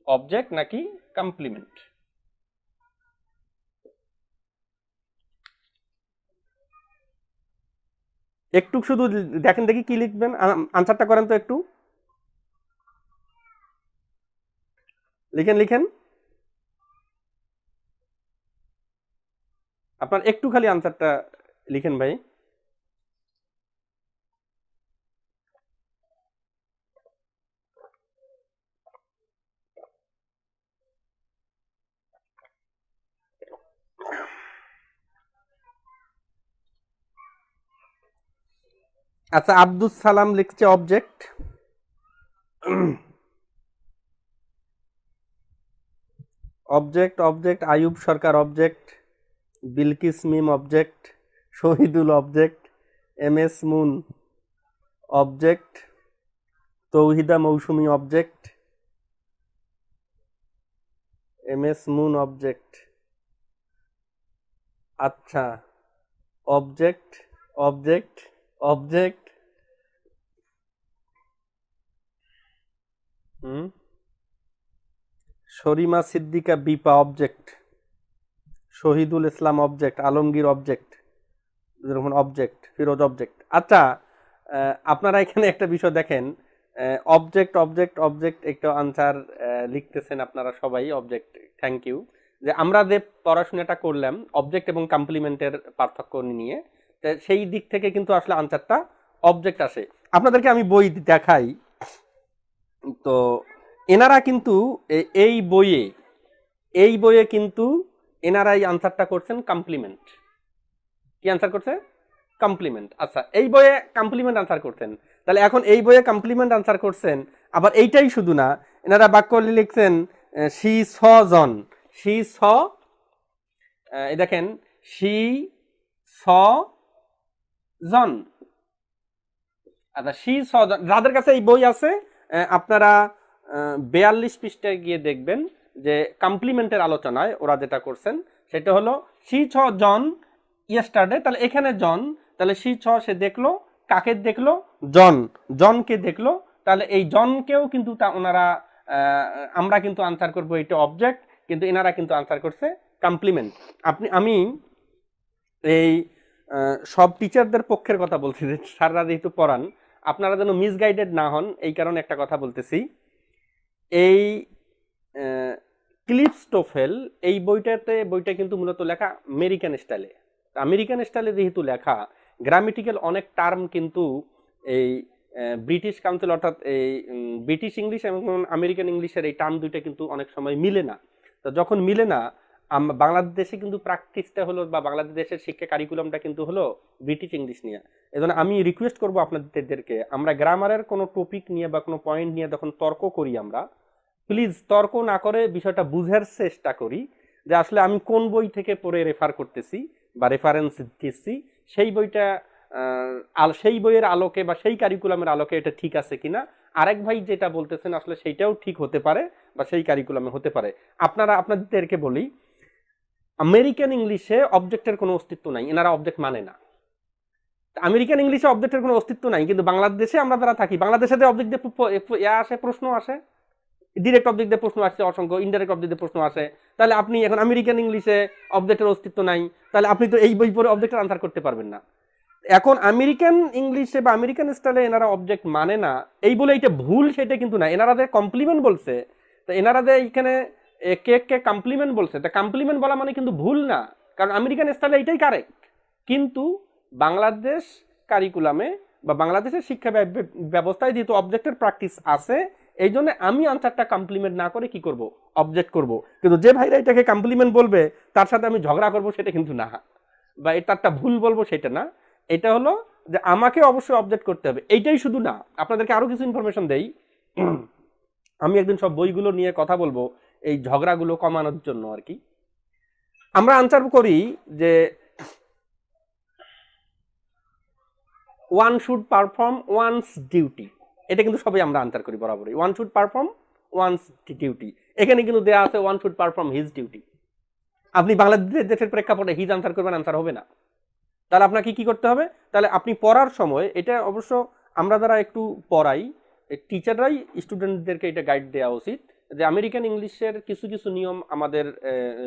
অবজেক্ট নাকি কমপ্লিমেন্ট? একটু শুধু দেখেন দেখি কি লিখবেন, আনসারটা করেন তো একটু, লিখেন লিখেন। আপনার একটু খালি আনসারটা লিখেন ভাই। আচ্ছা, আব্দুল সালাম লিখছে object. Object object, Ayub Sarkar object, Bilkis Mim object, Shahidul object, M S Moon object, Tauhida Mousumi object, M S Moon object. আচ্ছা, object object object, Sharima Siddika Bipa object, Shahidul Islam object, Alamgir object, object, Firoz object. আচ্ছা, আপনারা এখানে একটা বিষয় দেখেন, অবজেক্ট অবজেক্ট অবজেক্ট একটা আনসার লিখতেছেন আপনারা সবাই অবজেক্ট, থ্যাংক ইউ। যে আমরা যে পড়াশোনাটা করলাম অবজেক্ট এবং কমপ্লিমেন্টের পার্থক্য নিয়ে, সেই দিক থেকে কিন্তু আসলে আনসারটা অবজেক্ট আসে। আপনাদেরকে আমি বই দেখাই, তো এনারা কিন্তু এই বইয়ে এই বইয়ে কিন্তু এনারাই আনসারটা করছেন কমপ্লিমেন্ট। কি আনসার করছে? কমপ্লিমেন্ট। আচ্ছা, এই বইয়ে কমপ্লিমেন্ট আনসার করছেন, তাহলে এখন এই বইয়ে কমপ্লিমেন্ট আনসার করছেন। আবার এইটাই শুধু না, এনারা বাক্য লিখছেন she saw John, she saw, এই দেখেন শি স জন। আচ্ছা, শি স জন, যাদের কাছে এই বই আছে আপনারা 42 পৃষ্ঠায় গিয়ে দেখবেন যে কমপ্লিমেন্টের আলোচনায় ওরা যেটা করছেন সেটা হলো শি ছ জন ইয়েস্টারডে। তাহলে এখানে জন, তাহলে শি ছ সে দেখলো, কাকে দেখলো? জন, জনকে দেখলো। তাহলে এই জনকেও কিন্তু ওনারা আমরা কিন্তু আনসার করবো এটা অবজেক্ট, কিন্তু এনারা কিন্তু আনসার করছে কমপ্লিমেন্ট। আমি এই সব টিচারদের পক্ষের কথা বলছি যে স্যাররা যেহেতু পড়ান, আপনারা যেন মিসগাইডেড না হন এই কারণে একটা কথা বলতেছি। এই ক্লিপস্টোফেল এই বইটা কিন্তু মূলত লেখা আমেরিকান স্টাইলে। আমেরিকান স্টাইলে যেহেতু লেখা, গ্রামেটিক্যাল অনেক টার্ম কিন্তু এই ব্রিটিশ কাউন্সিল অর্থাৎ এই ব্রিটিশ ইংলিশ এবং আমেরিকান ইংলিশের এই টার্ম দুইটা কিন্তু অনেক সময় মিলে না। তো যখন মিলে না, বাংলাদেশে কিন্তু প্র্যাকটিসটা হলো বা বাংলাদেশের শিক্ষা কারিকুলামটা কিন্তু হলো ব্রিটিশ ইংলিশ নিয়ে। এজন্য আমি রিকোয়েস্ট করবো আপনাদেরকে, আমরা গ্রামারের কোনো টপিক নিয়ে বা কোনো পয়েন্ট নিয়ে যখন তর্ক করি, আমরা প্লিজ তর্ক না করে বিষয়টা বুঝার চেষ্টা করি যে আসলে আমি কোন বই থেকে পড়ে রেফার করতেছি বা রেফারেন্স দিচ্ছি, সেই বইটা সেই বইয়ের আলোকে বা সেই কারিকুলামের আলোকে এটা ঠিক আছে কিনা। আরেক ভাই যেটা বলতেছেন আসলে সেইটাও ঠিক হতে পারে বা সেই কারিকুলামে হতে পারে। আপনাদেরকে বলি, আমেরিকান ইংলিশে অবজেক্টের কোনো অস্তিত্ব নাই, এনারা অবজেক্ট মানে না। আমেরিকান ইংলিশে অবজেক্টের কোনো অস্তিত্ব নাই, কিন্তু বাংলাদেশে আমরা যারা থাকি, বাংলাদেশে যে অবজেক্ট দিয়ে আসে, প্রশ্ন আসে, ডিরেক্ট অবজেক্ট দিয়ে প্রশ্ন আসছে অসংখ্য, ইনডাইরেক্ট অবজেক্ট দিয়ে প্রশ্ন আসে। তাহলে আপনি এখন আমেরিকান ইংলিশে অবজেক্টের অস্তিত্ব নাই, তাহলে আপনি তো এই বই পড়ে অবজেক্টের আনসার করতে পারবেন না। এখন আমেরিকান ইংলিশে বা আমেরিকান স্টাইলে এনারা অবজেক্ট মানে না এই বলে এটা ভুল সেটা কিন্তু না, এনারা যে কমপ্লিমেন্ট বলছে, তো এনারা যে এইখানে কে কমপ্লিমেন্ট বলছে, তা কমপ্লিমেন্ট বলা মানে কিন্তু ভুল না, কারণ আমেরিকান স্টাইলে এটাই কারেক্ট। কিন্তু বাংলাদেশ কারিকুলামে বা বাংলাদেশের শিক্ষা ব্যবস্থায় যেহেতু অবজেক্টের প্র্যাকটিস আছে, এই জন্য আমি আনসারটা কমপ্লিমেন্ট না করে কি করব? অবজেক্ট করব। কিন্তু যে ভাইরা এটাকে কমপ্লিমেন্ট বলবে তার সাথে আমি ঝগড়া করব সেটা কিন্তু না, বা এটারটা ভুল বলবো সেটা না। এটা হলো যে আমাকে অবশ্যই অবজেক্ট করতে হবে, এইটাই শুধু না। আপনাদেরকে আরো কিছু ইনফরমেশন দেই। আমি একদিন সব বইগুলো নিয়ে কথা বলবো এই ঝগড়াগুলো কমানোর জন্য আর কি। আমরা আনসার করি যে one should perform one's duty, এটা কিন্তু সবাই আমরা আনসার করি বরাবরই, one should perform one's duty. এখানে কিন্তু দেয়া আছে one should perform his duty. আপনি বাংলাদেশের প্রেক্ষাপটে হিজ আনসার করবেন, আনসার হবে না। তাহলে আপনাকে কি করতে হবে? তাহলে আপনি পড়ার সময়, এটা অবশ্য আমরা যারা একটু পড়াই টিচাররাই স্টুডেন্টদেরকে এটা গাইড দেওয়া উচিত যে আমেরিকান ইংলিশের কিছু কিছু নিয়ম আমাদের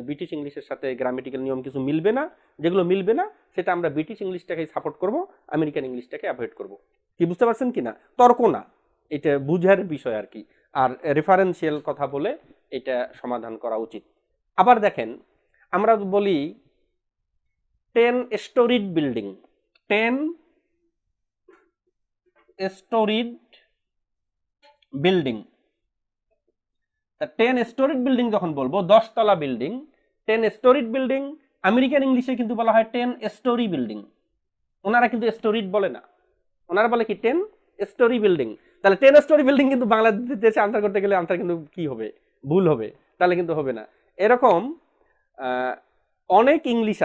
ব্রিটিশ ইংলিশের সাথে গ্রামেটিক্যাল নিয়ম কিছু মিলবে না, যেগুলো মিলবে না সেটা আমরা ব্রিটিশ ইংলিশটাকে সাপোর্ট করব, আমেরিকান ইংলিশটাকে অ্যাভয়েড করব। কি বুঝতে পারছেন কিনা? তর্ক না, এটা বুঝার বিষয় আর কি। আর রেফারেন্সিয়াল কথা বলে এটা সমাধান করা উচিত। আবার দেখেন, আমরা বলি 10 storied building, 10 storied building. 10 storied building যখন বলবো 10 তলা বিল্ডিং, 10 স্টোরিড বিল্ডিং, আমেরিকান ইংলিশে কিন্তু বলা হয় 10 স্টোরি বিল্ডিং। ওনারা কিন্তু স্টোরিড বলে না, ওনারা বলে কি 10 স্টোরি বিল্ডিং। তাহলে 10 স্টোরি বিল্ডিং কিন্তু বাংলাদেশে আনসার করতে গেলে আনসার কিন্তু কি হবে? ভুল হবে, তাহলে কিন্তু হবে না। এরকম অনেক ইংলিশ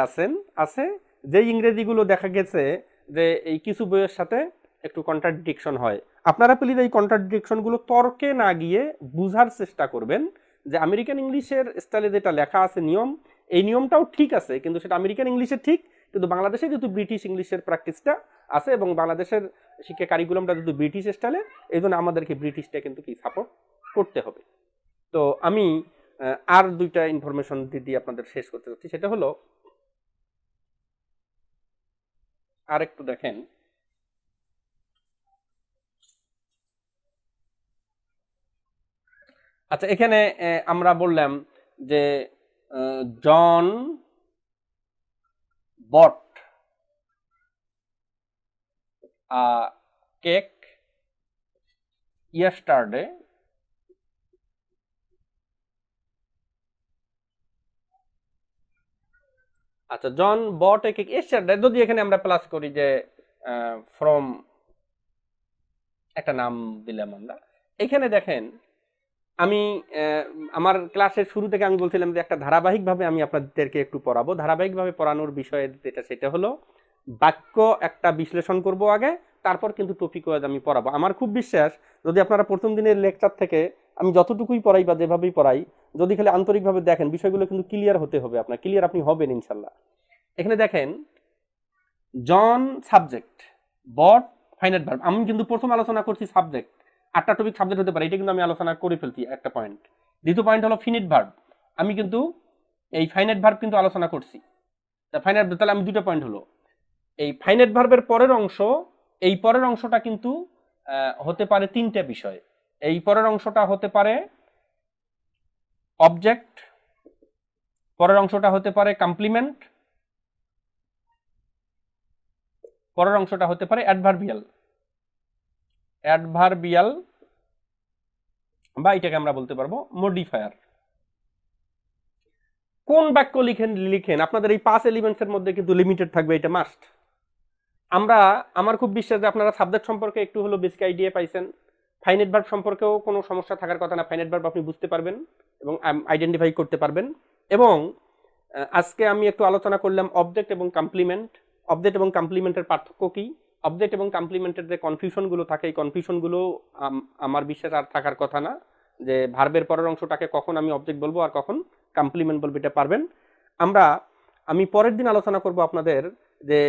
আছে যে ইংরেজিগুলো দেখা গেছে যে এই কিছু বইয়ের সাথে একটু কন্ট্রাডিকশন হয়। আপনারা প্লিজ এই কন্ট্রাডিকশনগুলো তর্কে না গিয়ে বুঝার চেষ্টা করবেন যে আমেরিকান ইংলিশের স্টাইলে যেটা লেখা আছে নিয়ম, এই নিয়মটাও ঠিক আছে, কিন্তু সেটা আমেরিকান ইংলিশে ঠিক, কিন্তু বাংলাদেশে যেহেতু ব্রিটিশ ইংলিশের প্র্যাকটিসটা আছে এবং বাংলাদেশের শিক্ষা কারিকুলামটা যেহেতু ব্রিটিশ স্টাইলে, এই জন্য আমাদেরকে ব্রিটিশটা কিন্তু কি সাপোর্ট করতে হবে। তো আমি আর দুইটা ইনফরমেশন দিয়ে আপনাদের শেষ করতে চাচ্ছি, সেটা হলো আর একটু দেখেন, আচ্ছা এখানে আমরা বললাম যে জন বট কেক yesterday আচ্ছা, জন বট এ কেক, যদি এখানে আমরা প্লাস করি যে ফ্রম একটা নাম দিলাম আমরা, এখানে দেখেন আমি আমার ক্লাসের শুরু থেকে আমি বলছিলাম যে একটা ধারাবাহিকভাবে আমি আপনাদেরকে একটু পড়াবো। ধারাবাহিকভাবে পড়ানোর বিষয়ে যেটা সেটা হলো বাক্য একটা বিশ্লেষণ করব আগে, তারপর কিন্তু টপিক ওয়াইজ আমি পড়াবো। আমার খুব বিশ্বাস যদি আপনারা প্রথম দিনের লেকচার থেকে আমি যতটুকুই পড়াই বা যেভাবেই পড়াই, যদি খালি আন্তরিকভাবে দেখেন বিষয়গুলো কিন্তু ক্লিয়ার হতে হবে, আপনার ক্লিয়ার আপনি হবেন ইনশাল্লাহ। এখানে দেখেন জন সাবজেক্ট, বট ফাইনাইট ভার্ব। আমি কিন্তু প্রথম আলোচনা করছি সাবজেক্ট, 8টা টপিক সাবজেক্ট হতে পারে, এটা কিন্তু আমি আলোচনা করে ফেলছি একটা পয়েন্ট। দ্বিতীয় পয়েন্ট হলো ফিনিট ভার্ব, আমি কিন্তু এই ফাইনাইট ভার্ব কিন্তু আলোচনা করছি। ফাইনাইট, তাহলে আমি 2টা পয়েন্ট হলো এই ফাইনাইট ভার্বের পরের অংশ, এই পরের অংশটা কিন্তু হতে পারে 3টে বিষয়। এই পরের অংশটা হতে পারে অবজেক্ট, পরের অংশটা হতে পারে কমপ্লিমেন্ট, পরের অংশটা হতে পারে অ্যাডভার্বিয়াল। অ্যাডভার্বিয়াল বা এটাকে আমরা বলতে পারবো মডিফায়ার। কোন বাক্য লিখেন আপনাদের এই 5 এলিমেন্টসের মধ্যে কিন্তু লিমিটেড থাকবে, এটা মাস্ট। আমার খুব বিশ্বাস যে আপনারা সাবজেক্ট সম্পর্কে একটু হলো বেসিক আইডিয়া পাইছেন। ফাইনাইট ভার্ব সম্পর্কেও কোনো সমস্যা থাকার কথা না, ফাইনাইট ভার্ব আপনি বুঝতে পারবেন এবং আইডেন্টিফাই করতে পারবেন। এবং আজকে আমি একটু আলোচনা করলাম অবজেক্ট এবং কমপ্লিমেন্ট। অবজেক্ট এবং কমপ্লিমেন্টের পার্থক্য কি, অবজেক্ট এবং কমপ্লিমেন্টের যে কনফিউশনগুলো থাকে, এই কনফিউশনগুলো আমার বিশ্বাস আর থাকার কথা না, যে ভার্বের পরের অংশটাকে কখন আমি অবজেক্ট বলবো আর কখন কমপ্লিমেন্ট বলবো, এটা পারবেন। আমি পরের দিন আলোচনা করব আপনাদের যে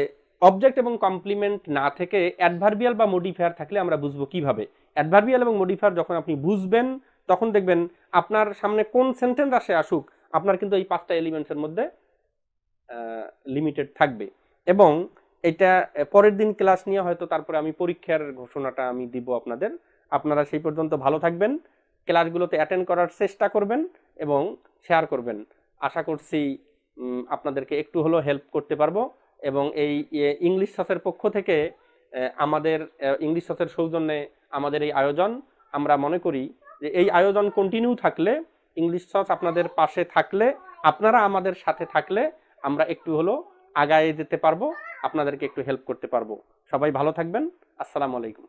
অবজেক্ট এবং কমপ্লিমেন্ট না থেকে অ্যাডভার্বিয়াল বা মডিফায়ার থাকলে আমরা বুঝবো কিভাবে। অ্যাডভার্বিয়াল এবং মডিফায়ার যখন আপনি বুঝবেন তখন দেখবেন আপনার সামনে কোন সেন্টেন্স আসুক আপনার কিন্তু এই 5টা এলিমেন্টসের মধ্যে লিমিটেড থাকবে। এবং এটা পরের দিন ক্লাস নিয়ে হয়তো তারপরে আমি পরীক্ষার ঘোষণাটা আমি দিব আপনাদের। আপনারা সেই পর্যন্ত ভালো থাকবেন, ক্লাসগুলোতে অ্যাটেন্ড করার চেষ্টা করবেন এবং শেয়ার করবেন। আশা করছি আপনাদেরকে একটু হলেও হেল্প করতে পারবো। এবং এই ইংলিশ সসের পক্ষ থেকে আমাদের ইংলিশ সসের সৌজন্যে আমাদের এই আয়োজন, আমরা মনে করি যে এই আয়োজন কন্টিনিউ থাকলে, ইংলিশ সস আপনাদের পাশে থাকলে, আপনারা আমাদের সাথে থাকলে আমরা একটু হলেও আগায় যেতে পারবো, আপনাদেরকে একটু হেল্প করতে পারবো। সবাই ভালো থাকবেন। আসসালামু আলাইকুম।